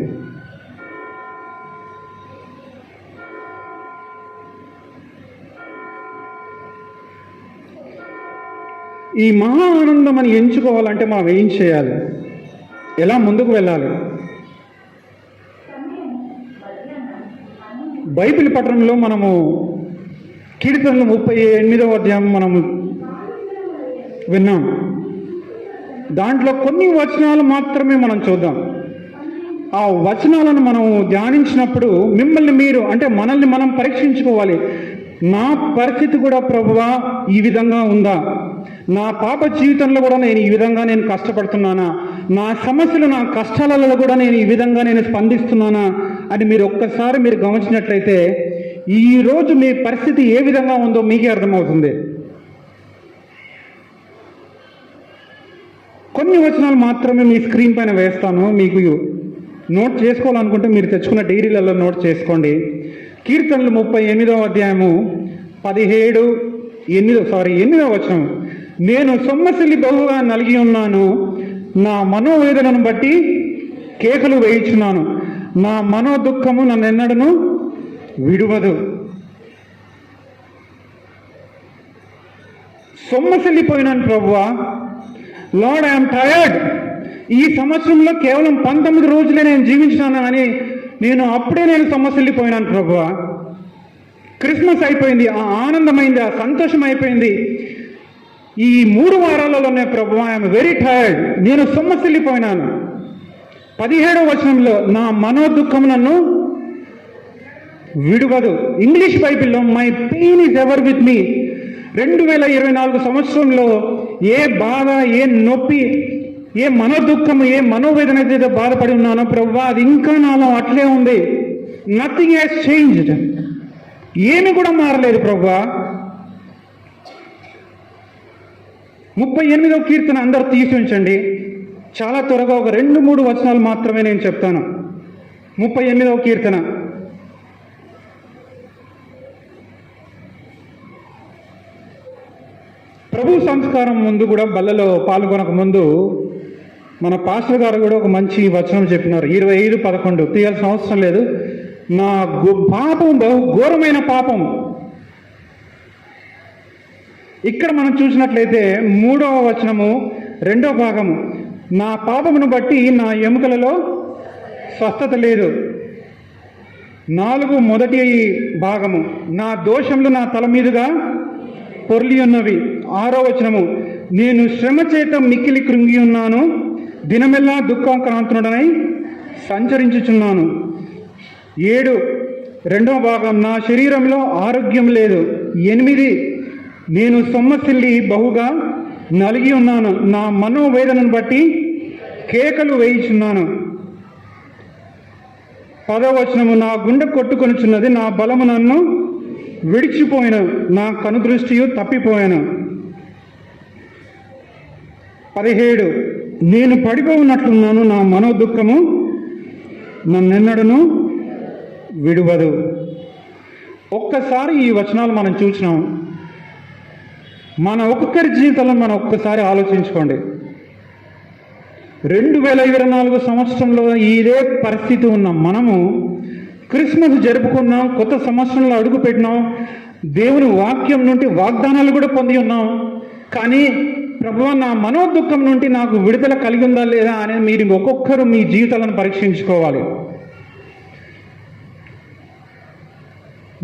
ఈ మహా ఆనందం అని ఎంచుకోవాలంటే మనం ఏం చేయాలి? ఎలా ముందుకు వెళ్ళాలి? బైబిల్ పఠనంలో మనము కీర్తనలు 38వ అధ్యాయం మనము విన్నాం. దాంట్లో కొన్ని వచనాలు మాత్రమే మనం చూద్దాం. ఆ వచనాలను మనం ధ్యానించినప్పుడు మిమ్మల్ని మీరు, అంటే మనల్ని మనం పరీక్షించుకోవాలి. నా పరిస్థితి కూడా ప్రభువా ఈ విధంగా ఉందా? నా పాప జీవితంలో కూడా నేను ఈ విధంగా నేను కష్టపడుతున్నానా? నా సమస్యలు, నా కష్టాలలో కూడా నేను ఈ విధంగా నేను స్పందిస్తున్నానా అని మీరు ఒక్కసారి మీరు గమనించినట్లయితే ఈరోజు మీ పరిస్థితి ఏ విధంగా ఉందో మీకే అర్థమవుతుంది. కొన్ని వచనాలు మాత్రమే మీ స్క్రీన్ పైన వేస్తాను. మీకు నోట్ చేసుకోవాలనుకుంటే మీరు తెచ్చుకున్న డైరీలలో నోట్ చేసుకోండి. కీర్తనలు 38వ అధ్యాయము 8వ వచనం. నేను సొమ్మసిల్లి బహుగా నలిగి ఉన్నాను, నా మనోవేదనను బట్టి కేకలు వేయించున్నాను, నా మనోదుఃఖము నన్నెన్నడను విడువదు. సొమ్మసిల్లిపోయినాను ప్రభువా, లార్డ్ ఐఎమ్ టయర్డ్. ఈ సంవత్సరంలో కేవలం 19 రోజులే నేను జీవించినాను అని నేను సొమ్మసిల్లిపోయినాను ప్రభువా. క్రిస్మస్ అయిపోయింది, ఆ ఆనందమైంది, ఆ సంతోషం అయిపోయింది. ఈ 3 వారాలలోనే ప్రభువా ఐఎమ్ వెరీ టయర్డ్, నేను సొమ్మసిల్లిపోయినాను. 17వ వచనంలో నా మనోదుఃఖం నన్ను విడువదు. ఇంగ్లీష్ బైబిల్లో my pain is ever with me. 2024 సంవత్సరంలో ఏ బాధ, ఏ నొప్పి, ఏ మనోదుఃఖం, ఏ మనోవేదన అయితే బాధపడి ఉన్నానో ప్రభువా, అది ఇంకా నాలో అట్లే ఉంది. Nothing has changed. ఏమి కూడా మారలేదు ప్రభువా. 38వ కీర్తన అందరూ తీసి ఉంచండి. చాలా త్వరగా ఒక 2-3 వచనాలు మాత్రమే నేను చెప్తాను. 38వ కీర్తన. ప్రభు సంస్కారం ముందు కూడా బల్లలో పాల్గొనక ముందు మన పాస్టర్ గారు కూడా ఒక మంచి వచనం చెప్పినారు. 25:11 తీయాల్సిన అవసరం లేదు. నా పాపం బహు ఘోరమైన పాపం. ఇక్కడ మనం చూసినట్లయితే 3వ వచనము 2వ భాగము, నా పాపమును బట్టి నా ఎముకలలో స్వస్థత లేదు. 4 మొదటి భాగము, నా దోషములు నా తల మీదుగా పొర్లి ఉన్నవి. 6వ వచనము, నేను శ్రమ చేత మిక్కిలి కృంగి ఉన్నాను, దినమెల్లా దుఃఖాక్రాంతుడనై సంచరించుచున్నాను. 7 2వ భాగం, నా శరీరంలో ఆరోగ్యం లేదు. 8 నేను సొమ్మసిల్లి బహుగా నలిగి ఉన్నాను, నా మనోవేదనను బట్టి కేకలు వేయిచున్నాను. 10వ వచనము, నా గుండె కొట్టుకొనుచున్నది, నా బలము నన్ను విడిచిపోయాను, నా కనుదృష్టియు తప్పిపోయాను. 17 నేను పడిపోయినట్లున్నాను, నా మనోదుఃఖము నన్నెన్నడను విడువదు. ఒక్కసారి ఈ వచనాలు మనం చూసినాం. మన ఒక్కొక్కరి జీవితంలో మనం ఒక్కసారి ఆలోచించుకోండి. 2024 సంవత్సరంలో ఇదే పరిస్థితి ఉన్నాం. మనము క్రిస్మస్ జరుపుకున్నాం, కొత్త సంవత్సరంలో అడుగు పెట్టినాం, దేవుని వాక్యం నుండి వాగ్దానాలు కూడా పొంది ఉన్నాం. కానీ ప్రభువా, నా మనోదుఃఖం నుండి నాకు విడుదల కలిగి ఉందా లేదా అని మీరు ఒక్కొక్కరు మీ జీవితాలను పరీక్షించుకోవాలి.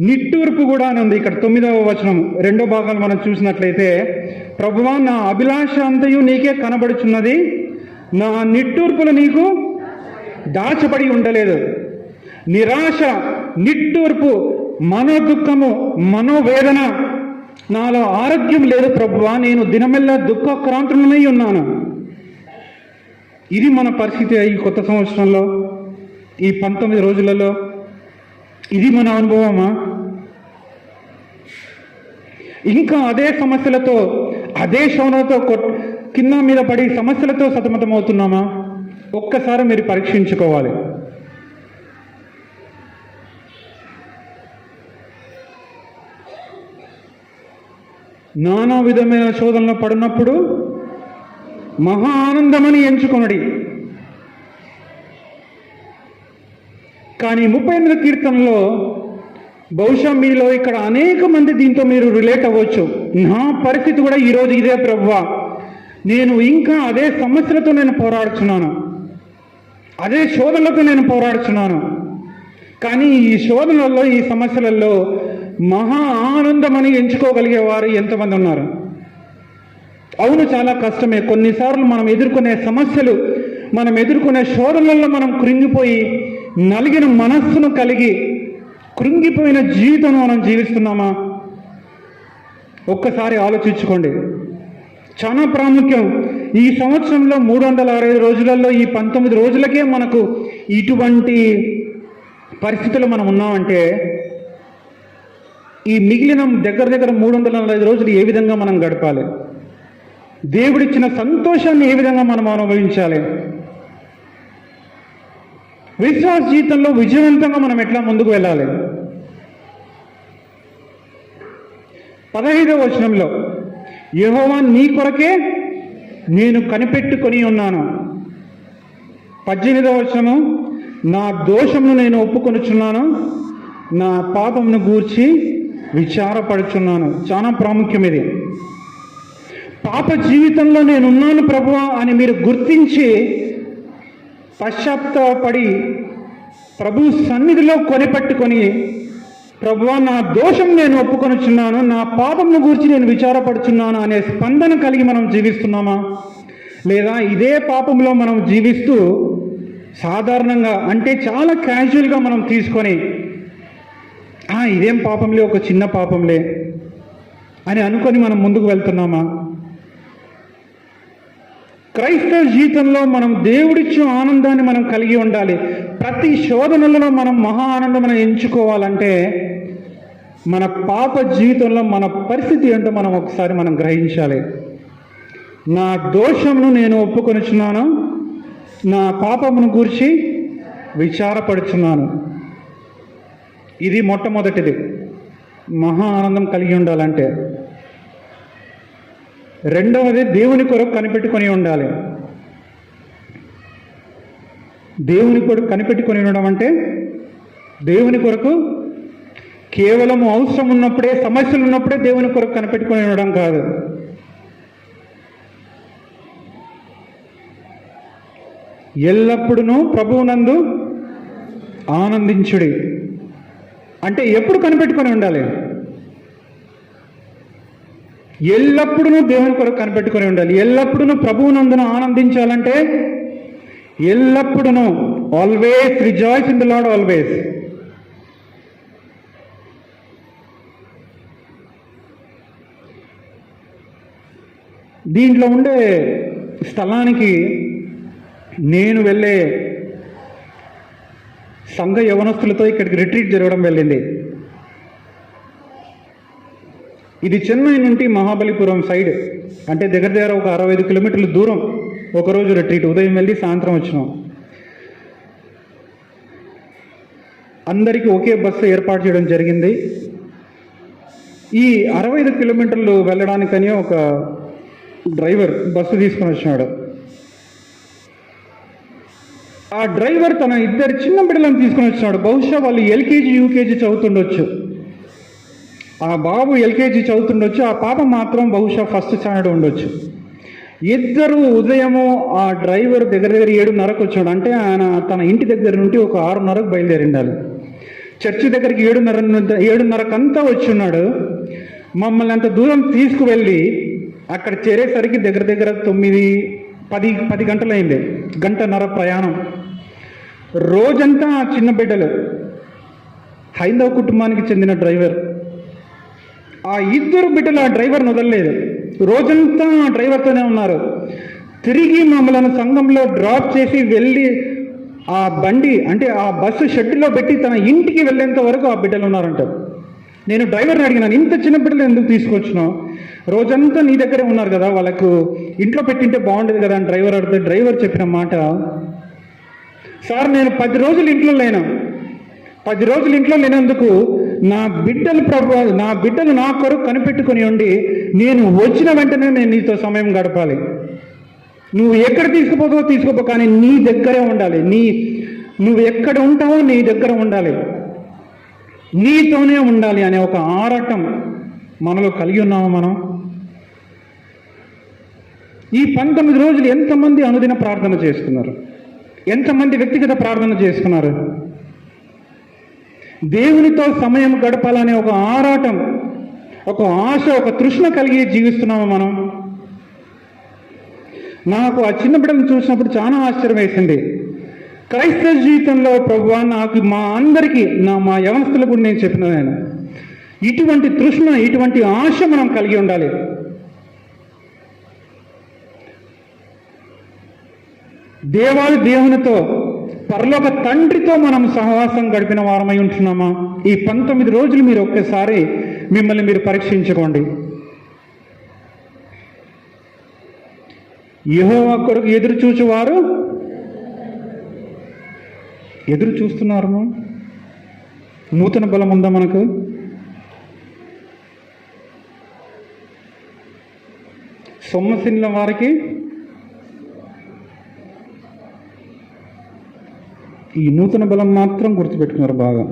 నిట్టూర్పు కూడా అని ఉంది ఇక్కడ 9వ వచనం 2వ భాగాలు మనం చూసినట్లయితే, ప్రభువా నా అభిలాష అంతయు నీకే కనబడుచున్నది, నా నిట్టూర్పులు నీకు దాచబడి ఉండలేదు. నిరాశ, నిట్టూర్పు, మనోదుఃఖము, మనోవేదన, నాలో ఆరోగ్యం లేదు ప్రభువా, నేను దినమెల్లా దుఃఖాక్రాంతులనై ఉన్నాను. ఇది మన పరిస్థితి. ఈ కొత్త సంవత్సరంలో, ఈ 19 రోజులలో ఇది మన అనుభవమా? ఇంకా అదే సమస్యలతో, అదే శోధనతో కింద మీద పడి సమస్యలతో సతమతమవుతున్నామా? ఒక్కసారి మీరు పరీక్షించుకోవాలి. నానా విధమైన శోధనలో పడినప్పుడు మహా ఆనందమని ఎంచుకొనడి. కానీ 38వ కీర్తనలో బహుశా మీలో ఇక్కడ అనేక మంది దీంతో మీరు రిలేట్ అవ్వచ్చు. నా పరిస్థితి కూడా ఈరోజు ఇదే ప్రభువా, నేను ఇంకా అదే సమస్యలతో నేను పోరాడుచున్నాను, అదే శోధనలతో నేను పోరాడుచున్నాను. కానీ ఈ శోధనలలో, ఈ సమస్యలలో మహా ఆనందమని ఎంచుకోగలిగే వారు ఎంతమంది ఉన్నారు? అవును, చాలా కష్టమే. కొన్నిసార్లు మనం ఎదుర్కొనే సమస్యలు, మనం ఎదుర్కొనే శోధనలలో మనం కృంగిపోయి నలిగిన మనస్సును కలిగి కృంగిపోయిన జీవితం మనం జీవిస్తున్నామా? ఒక్కసారి ఆలోచించుకోండి. చాలా ప్రాముఖ్యం. ఈ సంవత్సరంలో 365 రోజులలో ఈ 19 రోజులకే మనకు ఇటువంటి పరిస్థితులు మనం ఉన్నామంటే, ఈ మిగిలిన దగ్గర 345 రోజులు ఏ విధంగా మనం గడపాలి? దేవుడిచ్చిన సంతోషాన్ని ఏ విధంగా మనం అనుభవించాలి, విశ్వాస జీవితంలో విజయవంతంగా మనం ఎట్లా ముందుకు వెళ్ళాలి. 15వ వచనంలో యెహోవా నీ కొరకే నేను కనిపెట్టుకొని ఉన్నాను. 18వ వచనము నా దోషమును నేను ఒప్పుకొనుచున్నాను, నా పాపమును గూర్చి విచారపడుచున్నాను. చాలా ప్రాముఖ్యం ఇది. పాప జీవితంలో నేనున్నాను ప్రభువా అని మీరు గుర్తించి పశ్చాత్తాపడి ప్రభు సన్నిధిలో కొనిపెట్టుకొని, ప్రభువా నా దోషం నేను ఒప్పుకొనుచున్నాను, నా పాపమును గూర్చి నేను విచారపడుచున్నాను అనే స్పందన కలిగి మనం జీవిస్తున్నామా? లేదా ఇదే పాపంలో మనం జీవిస్తూ సాధారణంగా, అంటే చాలా క్యాజువల్గా మనం తీసుకొని ఇదేం పాపంలే, ఒక చిన్న పాపంలే అని అనుకొని మనం ముందుకు వెళ్తున్నామా? క్రైస్తవ జీవితంలో మనం దేవుడిచ్చే ఆనందాన్ని మనం కలిగి ఉండాలి. ప్రతి శోధనలలో మనం మహా ఆనందం మనం ఎంచుకోవాలంటే మన పాప జీవితంలో మన పరిస్థితి ఏంటో మనం ఒకసారి మనం గ్రహించాలి. నా దోషమును నేను ఒప్పుకొనుచున్నాను, నా పాపమును గూర్చి విచారపడుచున్నాను. ఇది మొట్టమొదటిది మహా ఆనందం కలిగి ఉండాలంటే. రెండవది దేవుని కొరకు కనిపెట్టుకొని ఉండాలి. దేవుని కొరకు కనిపెట్టుకొని ఉండడం అంటే దేవుని కొరకు కేవలం అవసరం ఉన్నప్పుడే, సమస్యలు ఉన్నప్పుడే దేవుని కొరకు కనిపెట్టుకొని ఉండడం కాదు. ఎల్లప్పుడూ ప్రభువునందు ఆనందించుడి అంటే ఎప్పుడు కనిపెట్టుకొని ఉండాలి? ఎల్లప్పుడూ దేవుని కొరకు కనిపెట్టుకొని ఉండాలి. ఎల్లప్పుడూ ప్రభువునందున ఆనందించాలంటే ఎల్లప్పుడూ always rejoice in the lord always. దీంట్లో ఉండే స్థలానికి నేను వెళ్ళే సంఘ యవనస్తులతో ఇక్కడికి రిట్రీట్ జరగడం వెళ్ళింది. ఇది చెన్నై నుండి మహాబలిపురం సైడ్, అంటే దగ్గర దగ్గర ఒక 65 కిలోమీటర్ల దూరం. ఒకరోజు రిట్రీట్, ఉదయం వెళ్ళి సాయంత్రం వచ్చినాం. అందరికీ ఒకే బస్సు ఏర్పాటు చేయడం జరిగింది. ఈ 65 కిలోమీటర్లు వెళ్ళడానికని ఒక డ్రైవర్ బస్సు తీసుకొని వచ్చినాడు. ఆ డ్రైవర్ తన 2 చిన్న బిడ్డలను తీసుకొని వచ్చినాడు. బహుశా వాళ్ళు ఎల్కేజీ యూకేజీ చదువుతుండొచ్చు. ఆ బాబు ఎల్కేజీ చదువుతుండొచ్చు, ఆ పాప మాత్రం బహుశా ఫస్ట్ స్టాండర్డ్ ఉండొచ్చు. ఇద్దరు ఉదయము ఆ డ్రైవర్ దగ్గర 7:30కు వచ్చాడు. అంటే ఆయన తన ఇంటి దగ్గర నుండి ఒక 6:30కు బయలుదేరిండాలి. చర్చి దగ్గరికి 7:30కంతా వచ్చి ఉన్నాడు. మమ్మల్ని అంత దూరం తీసుకువెళ్ళి అక్కడ చేరేసరికి దగ్గర దగ్గర 9-10 గంటలు అయింది. 1.5 గంటల ప్రయాణం. రోజంతా చిన్న బిడ్డలు, హైందవ కుటుంబానికి చెందిన డ్రైవర్. ఆ 2 బిడ్డలు ఆ డ్రైవర్ని వదలలేదు. రోజంతా ఆ డ్రైవర్తోనే ఉన్నారు. తిరిగి మమ్మల్ని సంఘంలో డ్రాప్ చేసి వెళ్ళి ఆ బండి, అంటే ఆ బస్సు షెడ్లో పెట్టి తన ఇంటికి వెళ్ళేంత వరకు ఆ బిడ్డలు ఉన్నారంట. నేను డ్రైవర్ని అడిగినాను, ఇంత చిన్న బిడ్డలు ఎందుకు తీసుకొచ్చినావు? రోజంతా నీ దగ్గరే ఉన్నారు కదా, వాళ్ళకు ఇంట్లో పెట్టింటే బాగుండేది కదా అని డ్రైవర్ అడిగితే డ్రైవర్ చెప్పిన మాట, సార్ నేను 10 రోజులు ఇంట్లో లేను. 10 రోజులు ఇంట్లో లేనందుకు నా బిడ్డలు నా కొరకు కనిపెట్టుకుని ఉండి నేను వచ్చిన వెంటనే నేను నీతో సమయం గడపాలి. నువ్వు ఎక్కడ తీసుకుపోతావో తీసుకోపో, కానీ నీ దగ్గరే ఉండాలి. నువ్వు ఎక్కడ ఉంటావో నీ దగ్గర ఉండాలి, నీతోనే ఉండాలి అనే ఒక ఆరాటం మనలో కలిగి ఉన్నామా మనం? ఈ 19 రోజులు ఎంతమంది అనుదిన ప్రార్థన చేసుకున్నారు? ఎంతమంది వ్యక్తిగత ప్రార్థన చేసుకున్నారు? దేవునితో సమయం గడపాలనే ఒక ఆరాటం, ఒక ఆశ, ఒక తృష్ణ కలిగి జీవిస్తున్నామా మనం? నాకు ఆ చిన్న బిడ్డను చూసినప్పుడు చాలా ఆశ్చర్యం వేసింది. క్రైస్తవ జీవితంలో ప్రభువా నాకు మా అందరికీ, మా యవనస్తులకు కూడా నేను చెప్పిన, నేను ఇటువంటి తృష్ణ, ఇటువంటి ఆశ మనం కలిగి ఉండాలి. దేవునితో, పరలోక తండ్రితో మనం సహవాసం గడిపిన వారమై ఉంటున్నామా? ఈ 19 రోజులు మీరు ఒక్కసారి మిమ్మల్ని మీరు పరీక్షించుకోండి. యెహోవా కొరకు ఎదురు చూచువారు ఎదురు చూస్తున్నారు. నూతన బలం ఉందా మనకు? సొమ్మసిల్ల వారికి ఈ నూతన బలం మాత్రం గుర్తుపెట్టుకున్నారు బాగా.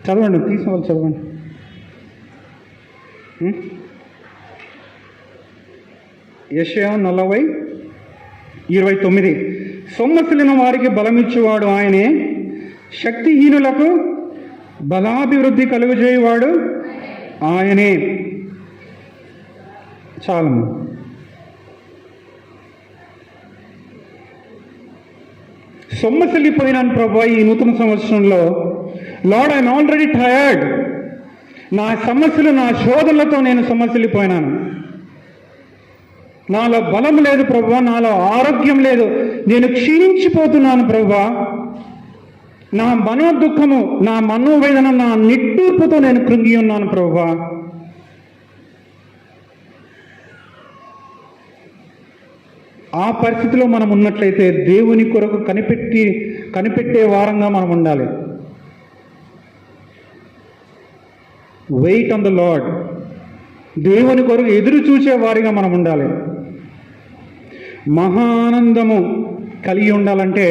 చదవండి, తీసిన వాళ్ళు చదవండి. యెషయా 40:29. సొమ్మసిల్లిన వారికి బలమిచ్చేవాడు ఆయనే, శక్తిహీనులకు బలాభివృద్ధి కలుగజేయవాడు ఆయనే. చాలము. సొమ్మసిల్లిపోయినాను ప్రభా ఈ నూతన సంవత్సరంలో. Lord, I'm already tired. నా సమస్యలు, నా శోధనలతో నేను సొమ్మసిల్లిపోయినాను. నాలో బలం లేదు ప్రభువా, నాలో ఆరోగ్యం లేదు, నేను క్షీణించిపోతున్నాను ప్రభువా. నా మనోదుఖము, నా మనోవేదన, నా నిట్టూర్పుతో నేను కృంగి ఉన్నాను ప్రభువా. ఆ పరిస్థితిలో మనం ఉన్నట్లయితే దేవుని కొరకు కనిపెట్టే వారంగా మనం ఉండాలి. Wait on the Lord. దేవుని కొరకు ఎదురు చూసే వారిగా మనం ఉండాలి. మహా ఆనందము కలిగి ఉండాలంటే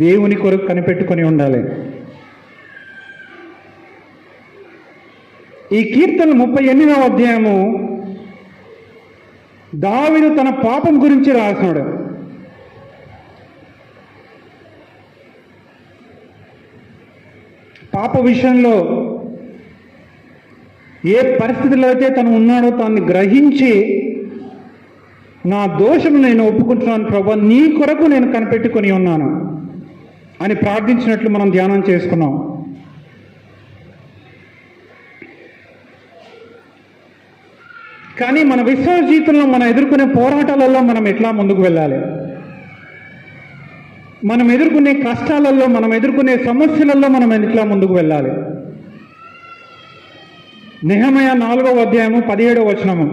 దేవుని కొరకు కనిపెట్టుకొని ఉండాలి. ఈ కీర్తన 38వ అధ్యాయము దావీదు తన పాపం గురించి రాసినాడు. పాప విషయంలో ఏ పరిస్థితిలో అయితే తను ఉన్నాడో దాన్ని గ్రహించి, నా దోషము నేను ఒప్పుకుంటున్నాను ప్రభా, నీ కొరకు నేను కనిపెట్టుకొని ఉన్నాను అని ప్రార్థించినట్లు మనం ధ్యానం చేసుకున్నాం. కానీ మన విశ్వాస జీవితంలో మనం ఎదుర్కొనే పోరాటాలలో మనం ఎట్లా ముందుకు వెళ్ళాలి? మనం ఎదుర్కొనే కష్టాలలో, మనం ఎదుర్కొనే సమస్యలలో మనం ఎట్లా ముందుకు వెళ్ళాలి? నెహెమయా 4వ అధ్యాయము 17వ వచనము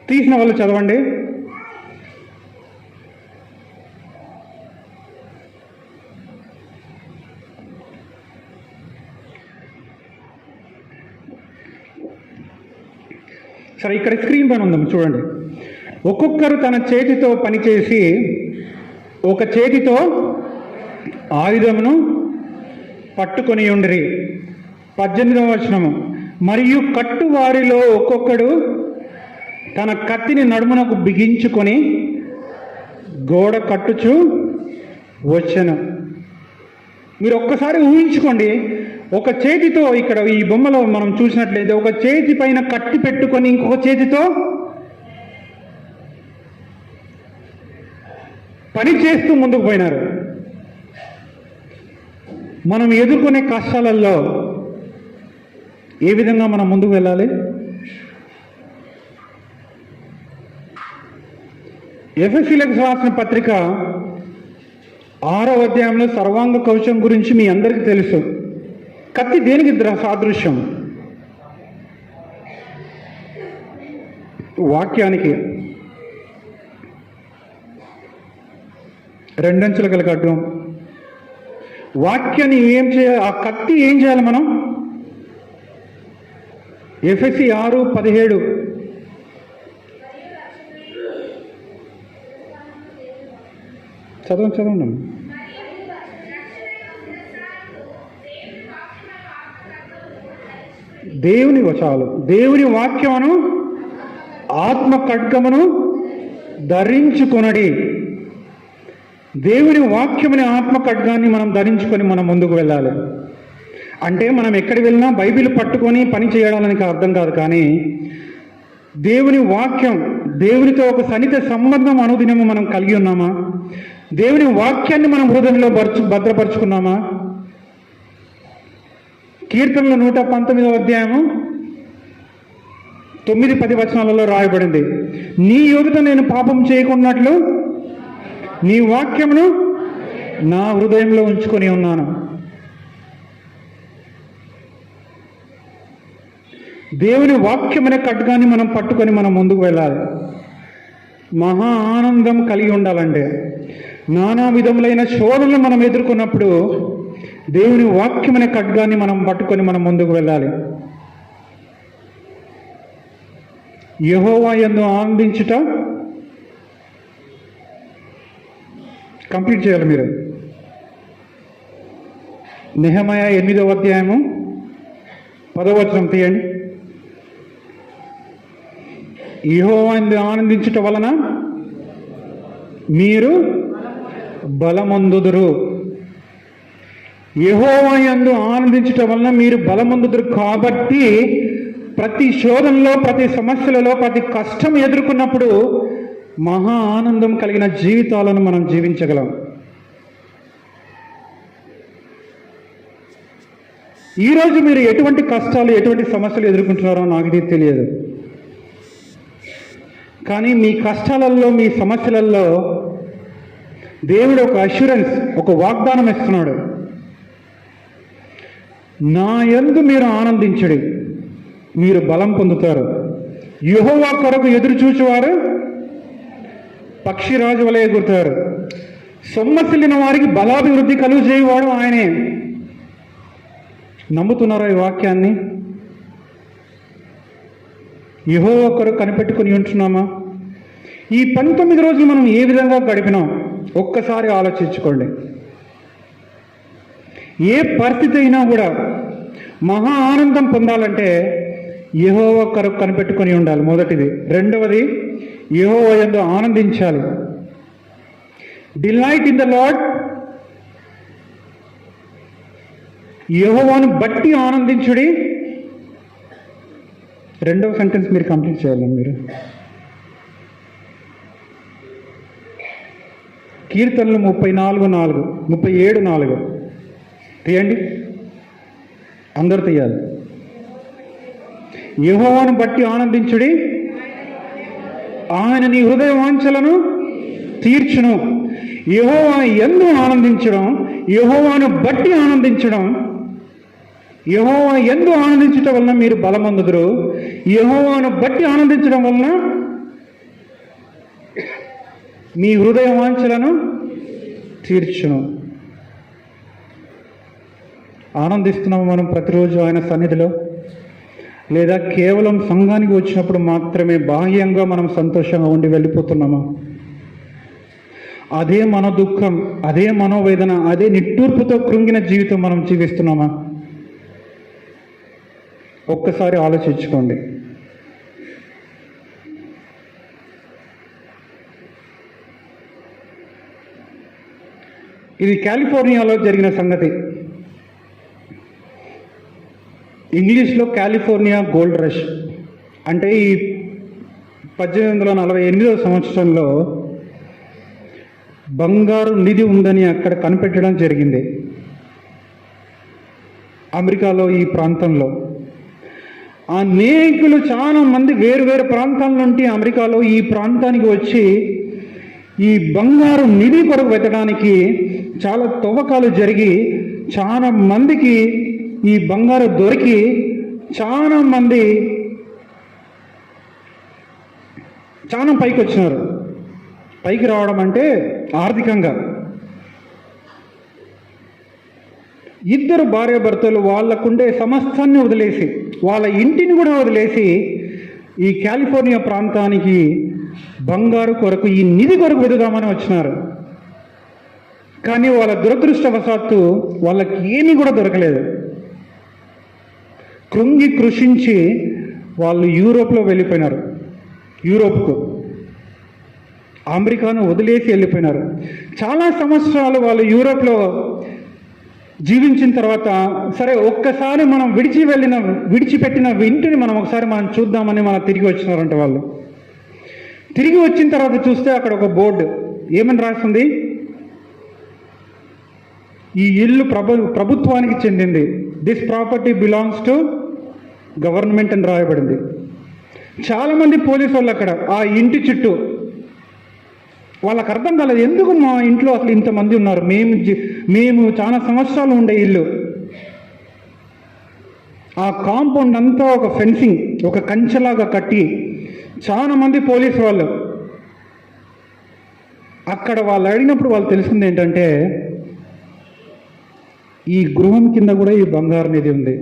తీసిన వాళ్ళు చదవండి. సరే, ఇక్కడ స్క్రీన్ పైన ఉందాం చూడండి. ఒక్కొక్కరు తన చేతితో పనిచేసి ఒక చేతితో ఆయుధమును పట్టుకొని ఉండిరి. 18వ వచనము, మరియు కట్టు వారిలో ఒక్కొక్కడు తన కత్తిని నడుమునకు బిగించుకొని గోడ కట్టుచు వచ్చెను. మీరు ఒక్కసారి ఊహించుకోండి, ఒక చేతితో, ఇక్కడ ఈ బొమ్మలో మనం చూసినట్లయితే ఒక చేతి పైన కత్తి పెట్టుకొని ఇంకొక చేతితో పని చేస్తూ ముందుకు పోయినారు. మనం ఎదుర్కొనే కష్టాలలో ఏ విధంగా మనం ముందుకు వెళ్ళాలి? ఎఫెసీయులకు రాసిన పత్రిక 6వ అధ్యాయంలో సర్వాంగ కవచం గురించి మీ అందరికీ తెలుసు. కత్తి దేనికి సాదృశ్యం? వాక్యానికి. రెండంచులు గల ఖడ్గం. వాక్యాన్ని ఏం చేయాలి? ఆ కత్తి ఏం చేయాలి మనం? ఎఫెసీ 6:17 చదవండి. దేవుని వాక్యమును ఆత్మ ఖడ్గమును ధరించుకొనడి. దేవుని వాక్యముని ఆత్మ ఖడ్గాన్ని మనం ధరించుకొని మనం ముందుకు వెళ్ళాలి. అంటే మనం ఎక్కడికి వెళ్ళినా బైబిల్ పట్టుకొని పని చేయడానికి అర్థం కాదు. కానీ దేవుని వాక్యం, దేవునితో ఒక సన్నిహిత సంబంధం అనుదినము మనం కలిగి ఉన్నామా? దేవుని వాక్యాన్ని మనం హృదయంలో భద్రపరుచుకున్నామా? కీర్తనలు 119వ అధ్యాయము 9-10 వచనాలలో రాయబడింది, నీ ఎదుట నేను పాపం చేయకున్నట్లు నీ వాక్యమును నా హృదయంలో ఉంచుకొని ఉన్నాను. దేవుని వాక్యమనే ఖడ్గాన్ని మనం పట్టుకొని మనం ముందుకు వెళ్ళాలి. మహా ఆనందం కలిగి ఉండాలంటే నానా విధములైన శోధనలు మనం ఎదుర్కొన్నప్పుడు దేవుని వాక్యమనే ఖడ్గాన్ని మనం పట్టుకొని మనం ముందుకు వెళ్ళాలి. యెహోవా యందు ఆనందించుట కంప్లీట్ చేయాలి మీరు. నెహెమయా 8వ అధ్యాయము 10వ వచనం తీయండి. యెహోవా యందు ఆనందించుట వలన మీరు బలమొందుదురు. యెహోవా యందు ఆనందించుట వలన మీరు బలమొందుదురు. కాబట్టి ప్రతి శోధనలో, ప్రతి సమస్యలలో, ప్రతి కష్టం ఎదుర్కొన్నప్పుడు మహా ఆనందం కలిగిన జీవితాలను మనం జీవించగలం. ఈరోజు మీరు ఎటువంటి కష్టాలు, ఎటువంటి సమస్యలు ఎదుర్కొంటున్నారో నాకు ఇది తెలియదు. కానీ మీ కష్టాలలో, మీ సమస్యలలో దేవుడు ఒక అష్యూరెన్స్, ఒక వాగ్దానం ఇస్తున్నాడు. నా యందు మీరు ఆనందించుడి, మీరు బలం పొందుతారు. యెహోవా కొరకు ఎదురు చూచేవారు పక్షిరాజు వలె ఎగురుతారు. సొమ్మసిల్లిన వారికి బలాభివృద్ధి కలుగు చేయవాడు ఆయనే. నమ్ముతున్నారా ఈ వాక్యాన్ని? యెహోవా కొరకు కనిపెట్టుకుని ఉంటున్నామా? ఈ 19 రోజులు మనం ఏ విధంగా గడిపినాం ఒక్కసారి ఆలోచించుకోండి. ఏ పరిస్థితి అయినా కూడా మహా ఆనందం పొందాలంటే యెహోవా కొరకు కనిపెట్టుకొని ఉండాలి, మొదటిది. రెండవది, యెహోవా యందు ఆనందించాలి. డిలైట్ ఇన్ ద లార్డ్, యెహోవాను బట్టి ఆనందించుడి. రెండవ సెంటెన్స్ మీరు కంప్లీట్ చేయాలి. మీరు కీర్తనలు 34:4, 37:4 తీయండి, అందరు తీయాలి. యెహోవాను బట్టి ఆనందించుడి, ఆయన నీ హృదయ వాంఛలను తీర్చును. యెహోవా యందు ఆనందించడం, యెహోవాను బట్టి ఆనందించడం. యెహోవా యందు ఆనందించడం వలన మీరు బలమొందుదురు. యెహోవాను బట్టి ఆనందించడం వలన మీ హృదయ వాంఛలను తీర్చును. ఆనందిస్తున్నాము మనం ప్రతిరోజు ఆయన సన్నిధిలో, లేదా కేవలం సంఘానికి వచ్చినప్పుడు మాత్రమే బాహ్యంగా మనం సంతోషంగా ఉండి వెళ్ళిపోతున్నామా? అదే మన దుఃఖం, అదే మనోవేదన, అదే నిట్టూర్పుతో కృంగిన జీవితం మనం జీవిస్తున్నామా? ఒక్కసారి ఆలోచించుకోండి. ఇది కాలిఫోర్నియాలో జరిగిన సంగతి. ఇంగ్లీష్లో కాలిఫోర్నియా గోల్డ్ రష్ అంటే ఈ 1848వ సంవత్సరంలో బంగారు నిధి ఉందని అక్కడ కనిపెట్టడం జరిగింది. అమెరికాలో ఈ ప్రాంతంలో అనేకులు చాలా మంది వేరు ప్రాంతాల నుండి అమెరికాలో ఈ ప్రాంతానికి వచ్చి ఈ బంగారు నిధి కొరకు వెతకడానికి చాలా తవ్వకాలు జరిగి చాలా మందికి ఈ బంగారు దొరికి చాలా మంది చాలా పైకి వచ్చినారు. పైకి రావడం అంటే ఆర్థికంగా ఇద్దరు భార్యాభర్తలు వాళ్ళకుండే సమస్తాన్ని వదిలేసి, వాళ్ళ ఇంటిని కూడా వదిలేసి ఈ కాలిఫోర్నియా ప్రాంతానికి బంగారు కొరకు, ఈ నిధి కొరకు వెతుకుదామని వచ్చినారు. కానీ వాళ్ళ దురదృష్టవశాత్తు వాళ్ళకి ఏమీ కూడా దొరకలేదు. కృంగి కృషించి వాళ్ళు యూరోప్లో వెళ్ళిపోయినారు. యూరోప్కు, అమెరికాను వదిలేసి వెళ్ళిపోయినారు. చాలా సంవత్సరాలు వాళ్ళు యూరోప్లో జీవించిన తర్వాత, సరే ఒక్కసారి మనం విడిచిపెట్టిన ఇంటిని మనం ఒకసారి మనం చూద్దామని మనం తిరిగి వచ్చినారంట. వాళ్ళు తిరిగి వచ్చిన తర్వాత చూస్తే అక్కడ ఒక బోర్డు ఏమని రాస్తుంది, ఈ ఇల్లు ప్రభుత్వానికి చెందింది, this property belongs to government అని రాయబడింది. చాలామంది పోలీసు వాళ్ళు అక్కడ ఆ ఇంటి చుట్టూ, వాళ్ళకి అర్థం కాలేదు ఎందుకు మా ఇంట్లో అసలు ఇంతమంది ఉన్నారు, మేము చాలా సంవత్సరాలు ఉండే ఇల్లు. ఆ కాంపౌండ్ అంతా ఒక ఫెన్సింగ్, ఒక కంచెలాగా కట్టి చాలా మంది పోలీసు వాళ్ళు అక్కడ వాళ్ళు అడిగినప్పుడు వాళ్ళు తెలిసింది ఏంటంటే ఈ గృహం కింద కూడా ఈ బంగారు నిధి ఉంది.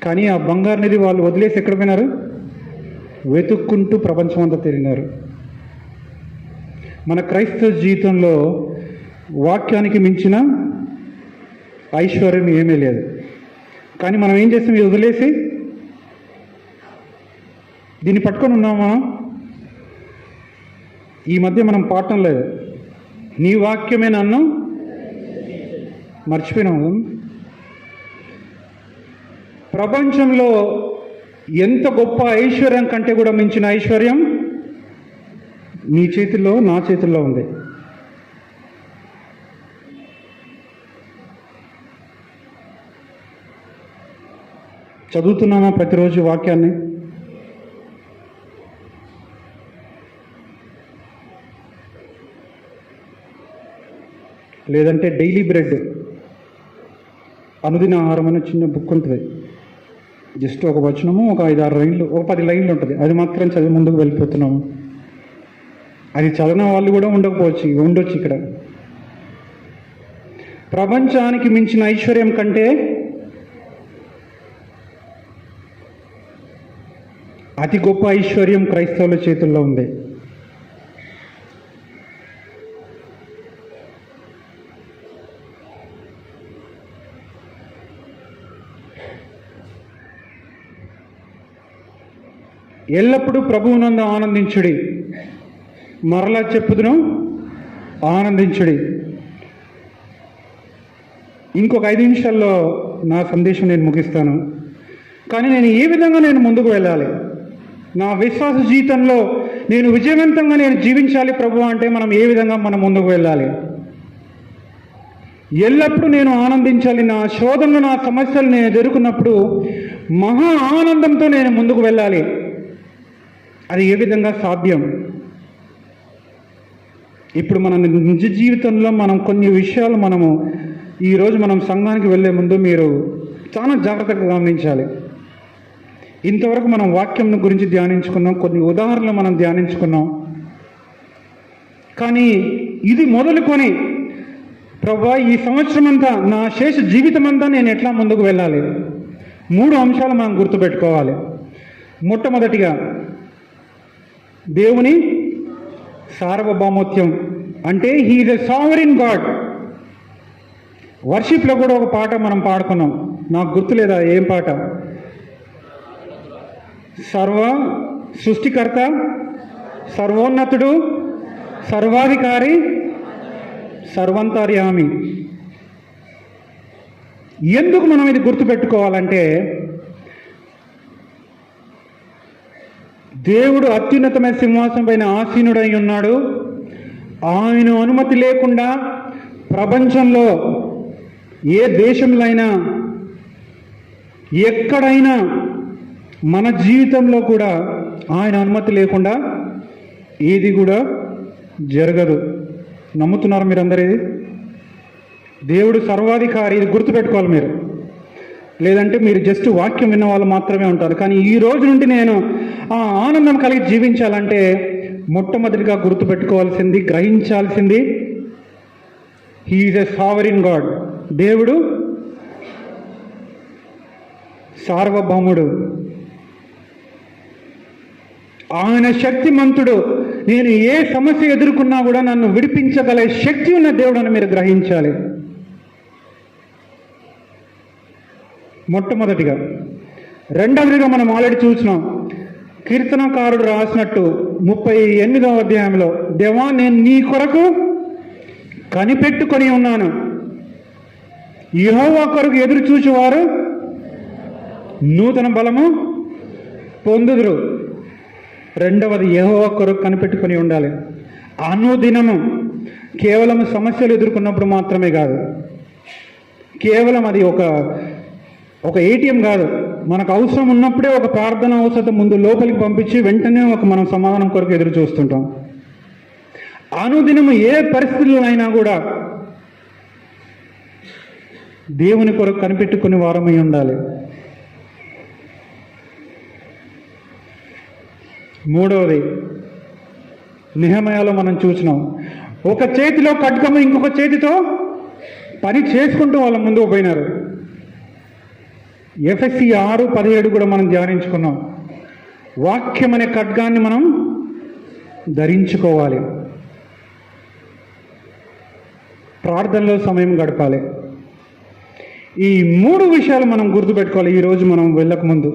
కానీ ఆ బంగారు నిధి వాళ్ళు వదిలేసి ఎక్కడ పోయినారు? వెతుక్కుంటూ ప్రపంచం అంతా తిరిగినారు. మన క్రైస్తవ జీవితంలో వాక్యానికి మించిన ఐశ్వర్యం ఏమీ లేదు. కానీ మనం ఏం చేస్తాం? ఇది వదిలేసి దీన్ని పట్టుకొని ఉన్నామా? ఈ మధ్య మనం పాడటం లేదు, నీ వాక్యమే నన్ను మర్చిపోయినాము. ప్రపంచంలో ఎంత గొప్ప ఐశ్వర్యం కంటే కూడా మించిన ఐశ్వర్యం నీ చేతుల్లో, నా చేతుల్లో ఉంది. చదువుతున్నామా ప్రతిరోజు వాక్యాన్ని? లేదంటే డైలీ బ్రెడ్, అనుదిన ఆహారం అనే చిన్న బుక్ ఉంటుంది. జస్ట్ ఒక వచనము, ఒక 5-6 లైన్లు, ఒక 10 లైన్లు ఉంటుంది. అది మాత్రం చదివి ముందుకు వెళ్ళిపోతున్నాము. అది చదివిన వాళ్ళు కూడా ఉండొచ్చు ఇక్కడ. ప్రపంచానికి మించిన ఐశ్వర్యం కంటే అతి గొప్ప ఐశ్వర్యం క్రైస్తవుల చేతుల్లో ఉంది. ఎల్లప్పుడూ ప్రభువునందు ఆనందించుడి. మరలా చెప్పుదును, ఆనందించుడి. ఇంకొక 5 నిమిషాల్లో నా సందేశం నేను ముగిస్తాను. కానీ నేను ఏ విధంగా నేను ముందుకు వెళ్ళాలి? నా విశ్వాస జీవితంలో నేను విజయవంతంగా నేను జీవించాలి ప్రభు అంటే మనం ఏ విధంగా మనం ముందుకు వెళ్ళాలి? ఎల్లప్పుడూ నేను ఆనందించాలి. నా శోధనలు, నా సమస్యలు నేను ఎదుర్కొన్నప్పుడు మహా ఆనందంతో నేను ముందుకు వెళ్ళాలి. అది ఏ విధంగా సాధ్యం? ఇప్పుడు మన నిజ జీవితంలో మనం కొన్ని విషయాలు మనము ఈరోజు మనం సంఘానికి వెళ్ళే ముందు మీరు చాలా జాగ్రత్తగా గమనించాలి. ఇంతవరకు మనం వాక్యం గురించి ధ్యానించుకున్నాం, కొన్ని ఉదాహరణలు మనం ధ్యానించుకున్నాం. కానీ ఇది మొదలుకొని ప్రభువా ఈ సంవత్సరం అంతా, నా శేష జీవితం అంతా నేను ఎట్లా ముందుకు వెళ్ళాలి? 3 అంశాలు మనం గుర్తుపెట్టుకోవాలి. మొట్టమొదటిగా దేవుని సార్వభౌమత్వం, అంటే he is a sovereign God. వర్షిప్లో కూడా ఒక పాట మనం పాడుకున్నాం, నాకు గుర్తులేదా ఏం పాట? సృష్టికర్త, సర్వోన్నతుడు, సర్వాధికారి, సర్వంతర్యామి. ఎందుకు మనం ఇది గుర్తుపెట్టుకోవాలంటే దేవుడు అత్యున్నతమైన సింహాసనం పైన ఆసీనుడై ఉన్నాడు. ఆయన అనుమతి లేకుండా ప్రపంచంలో ఏ దేశంలో అయినా, ఎక్కడైనా, మన జీవితంలో కూడా ఆయన అనుమతి లేకుండా ఏది కూడా జరగదు. నమ్ముతున్నారు మీరందరూ? ఇది దేవుడు సర్వాధికారి, ఇది గుర్తుపెట్టుకోవాలి మీరు. లేదంటే మీరు జస్ట్ వాక్యం విన్న వాళ్ళు మాత్రమే ఉంటారు. కానీ ఈ రోజు నుండి నేను ఆ ఆనందం కలిగి జీవించాలంటే మొట్టమొదటిగా గుర్తుపెట్టుకోవాల్సింది, గ్రహించాల్సింది, he is a sovereign God. దేవుడు సార్వభౌముడు, ఆయన శక్తిమంతుడు. నేను ఏ సమస్య ఎదుర్కొన్నా కూడా నన్ను విడిపించగల శక్తి ఉన్న దేవుడు అని మీరు గ్రహించాలి. మొట్టమొదటిగా. రెండవదిగా మనం ఆల్రెడీ చూసినాం, కీర్తనకారుడు రాసినట్టు 38వ అధ్యాయంలో, దేవా నేను నీ కొరకు కనిపెట్టుకొని ఉన్నాను, యెహోవా కొరకు ఎదురు చూచువారు నూతన బలము పొందుదురు. రెండవది, యెహోవా కొరకు కనిపెట్టుకొని ఉండాలి. అనుదినము కేవలం సమస్యలు ఎదుర్కొన్నప్పుడు మాత్రమే కాదు, కేవలం అది ఒక ఏటీఎం కాదు. మనకు అవసరం ఉన్నప్పుడే ఒక ప్రార్థన అవసరం ముందు లోపలికి పంపించి వెంటనే మనం సమాధానం కొరకు ఎదురు చూస్తుంటాం. అనుదినము ఏ పరిస్థితుల్లో అయినా కూడా దేవుని కొరకు కనిపెట్టుకునే వారమై ఉండాలి. మూడవది నెహెమయాలో మనం చూసినాం, ఒక చేతిలో ఖడ్గము ఇంకొక చేతితో పని చేసుకుంటూ వాళ్ళ ముందుకు పోయినారు. ఎఫెసీ 6:17 కూడా మనం ధ్యానించుకున్నాం. వాక్యం అనే ఖడ్గాన్ని మనం ధరించుకోవాలి, ప్రార్థనలో సమయం గడపాలి. ఈ 3 విషయాలు మనం గుర్తుపెట్టుకోవాలి ఈరోజు మనం వెళ్ళకముందు.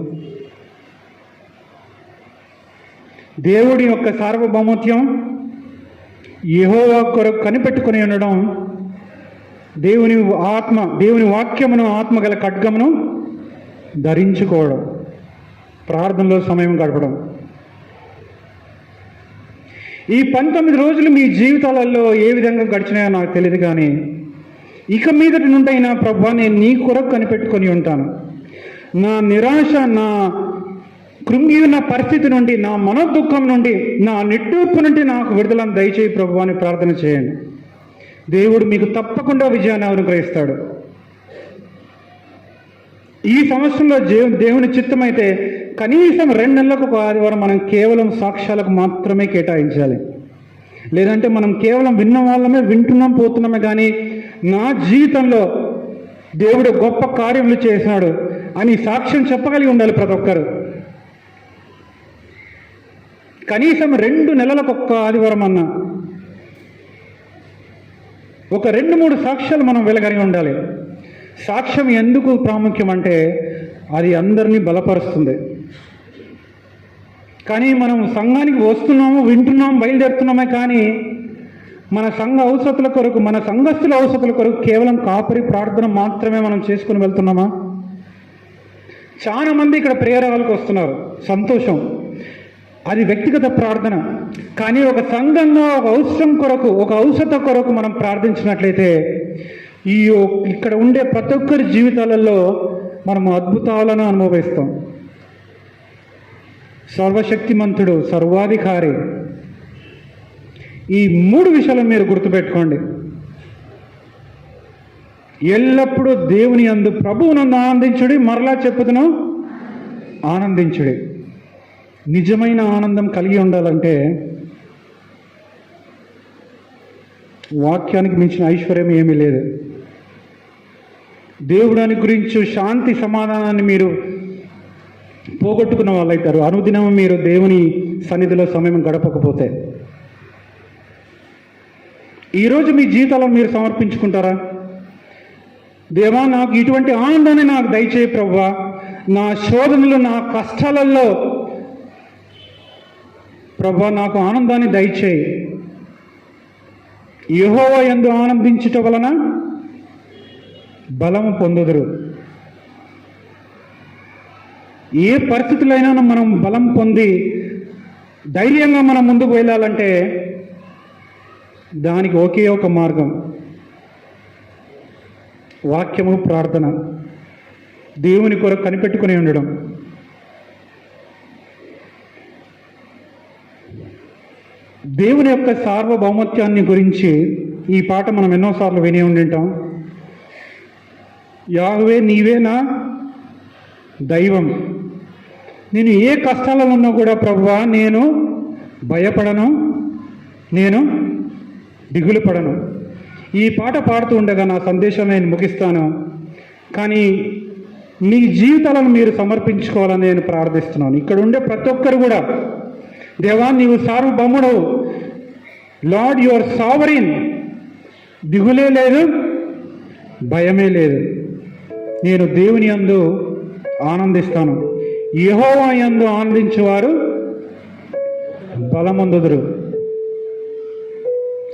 దేవుడి యొక్క సార్వభౌమత్యం, యెహోవా కొరకు కనిపెట్టుకుని ఉండడం, దేవుని వాక్యమును ఆత్మగల ఖడ్గమును ధరించుకోవడం, ప్రార్థనలో సమయం గడపడం. ఈ 19 రోజులు మీ జీవితాలలో ఏ విధంగా గడిచినాయో నాకు తెలియదు, కానీ ఇక మీదటి నుండైనా ప్రభువా నేను నీ కొరకు కనిపెట్టుకొని ఉంటాను. నా నిరాశ, నా కృంగి ఉన్న పరిస్థితి నుండి, నా మనోదుఖం నుండి, నా నిట్టూర్పు నుండి నాకు విడుదలను దయచేయి ప్రభువా అని ప్రార్థన చేయండి. దేవుడు మీకు తప్పకుండా విజయాన్ని అనుగ్రహిస్తాడు. ఈ సంవత్సరంలో దేవుని చిత్తమైతే కనీసం 2 నెలలకు ఒక ఆదివారం మనం కేవలం సాక్ష్యాలకు మాత్రమే కేటాయించాలి. లేదంటే మనం కేవలం విన్న వాళ్ళమే, వింటున్నాం పోతున్నామే, కానీ నా జీవితంలో దేవుడు గొప్ప కార్యములు చేసినాడు అని సాక్ష్యం చెప్పగలిగి ఉండాలి ప్రతి ఒక్కరు. కనీసం 2 నెలలకు ఒక్క ఆదివారం అన్నా ఒక 2-3 సాక్ష్యాలు మనం వెళ్ళగలిగి ఉండాలి. సాక్ష్యం ఎందుకు ప్రాముఖ్యం అంటే అది అందరినీ బలపరుస్తుంది. కానీ మనం సంఘానికి వస్తున్నాము, వింటున్నాము, బయలుదేరుతున్నామే, కానీ మన సంఘ అవసరతల కొరకు, మన సంఘస్థుల అవసరతల కొరకు కేవలం కాపరి ప్రార్థన మాత్రమే మనం చేసుకుని వెళ్తున్నామా? చాలా మంది ఇక్కడ ప్రేయర్ హాల్కి వస్తున్నారు, సంతోషం, అది వ్యక్తిగత ప్రార్థన. కానీ ఒక సంఘంగా ఒక అవసరం కొరకు, ఒక అవసరత కొరకు మనం ప్రార్థించినట్లయితే ఇక్కడ ఉండే ప్రతి ఒక్కరి జీవితాలలో మనం అద్భుతాలను అనుభవిస్తాం. సర్వశక్తిమంతుడు, సర్వాధికారి. ఈ 3 విషయాలను మీరు గుర్తుపెట్టుకోండి. ఎల్లప్పుడూ దేవుని యందు ప్రభువునందు ఆనందించుడి. మరలా చెప్పుదును, ఆనందించుడి. నిజమైన ఆనందం కలిగి ఉండాలంటే వాక్యానికి మించిన ఐశ్వర్యం ఏమీ లేదు. దేవుడాని గురించి శాంతి సమాధానాన్ని మీరు పోగొట్టుకున్న వాళ్ళైతారు అనుదినం మీరు దేవుని సన్నిధిలో సమయం గడపకపోతే. ఈరోజు మీ జీవితాలను మీరు సమర్పించుకుంటారా? దేవా, నాకు ఇటువంటి ఆనందాన్ని నాకు దయచేయి ప్రభువా. నా శోధనలు, నా కష్టాలలో ప్రభువా నాకు ఆనందాన్ని దయచేయి. యెహోవా యందు ఆనందించుట వలన బలము పొందుదురు. ఏ పరిస్థితులైనా మనం బలం పొంది ధైర్యంగా మనం ముందుకు వెళ్ళాలంటే దానికి ఒకే ఒక మార్గం, వాక్యము, ప్రార్థన, దేవుని కొరకు కనిపెట్టుకుని ఉండడం. దేవుని యొక్క సార్వభౌమత్యాన్ని గురించి ఈ పాట మనం ఎన్నోసార్లు విని ఉండింటాం. యాహోవే నీవే నా దైవం, నేను ఏ కష్టాలలో ఉన్నా కూడా ప్రభువా నేను భయపడను, నేను దిగులు పడను. ఈ పాట పాడుతూ ఉండగా నా సందేశం నేను ముగిస్తాను. కానీ మీ జీవితాలను మీరు సమర్పించుకోవాలని నేను ప్రార్థిస్తున్నాను. ఇక్కడ ఉండే ప్రతి ఒక్కరు కూడా, దేవా నీవు సార్వభౌముడవు, లార్డ్ యు ఆర్ సావరీన్. దిగులే లేదు, భయమే లేదు. నేను దేవుని యందు ఆనందిస్తాను. యెహోవా యందు ఆనందించేవారు బలమొందుదురు.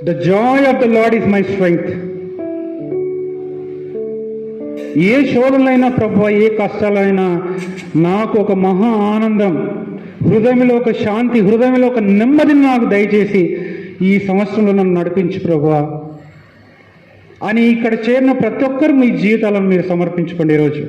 The joy of the Lord is my strength. ఏ శోధనలైనా ప్రభువా, ఏ కష్టాలైనా నాకు ఒక మహా ఆనందం, హృదయంలో ఒక శాంతి, హృదయంలో ఒక నెమ్మదిని నాకు దయచేసి ఈ సంవత్సరంలో నన్ను నడిపించు ప్రభువా అని ఇక్కడ చేరిన ప్రతి ఒక్కరు మీ జీవితాలను మీరు సమర్పించుకోండి ఈరోజు.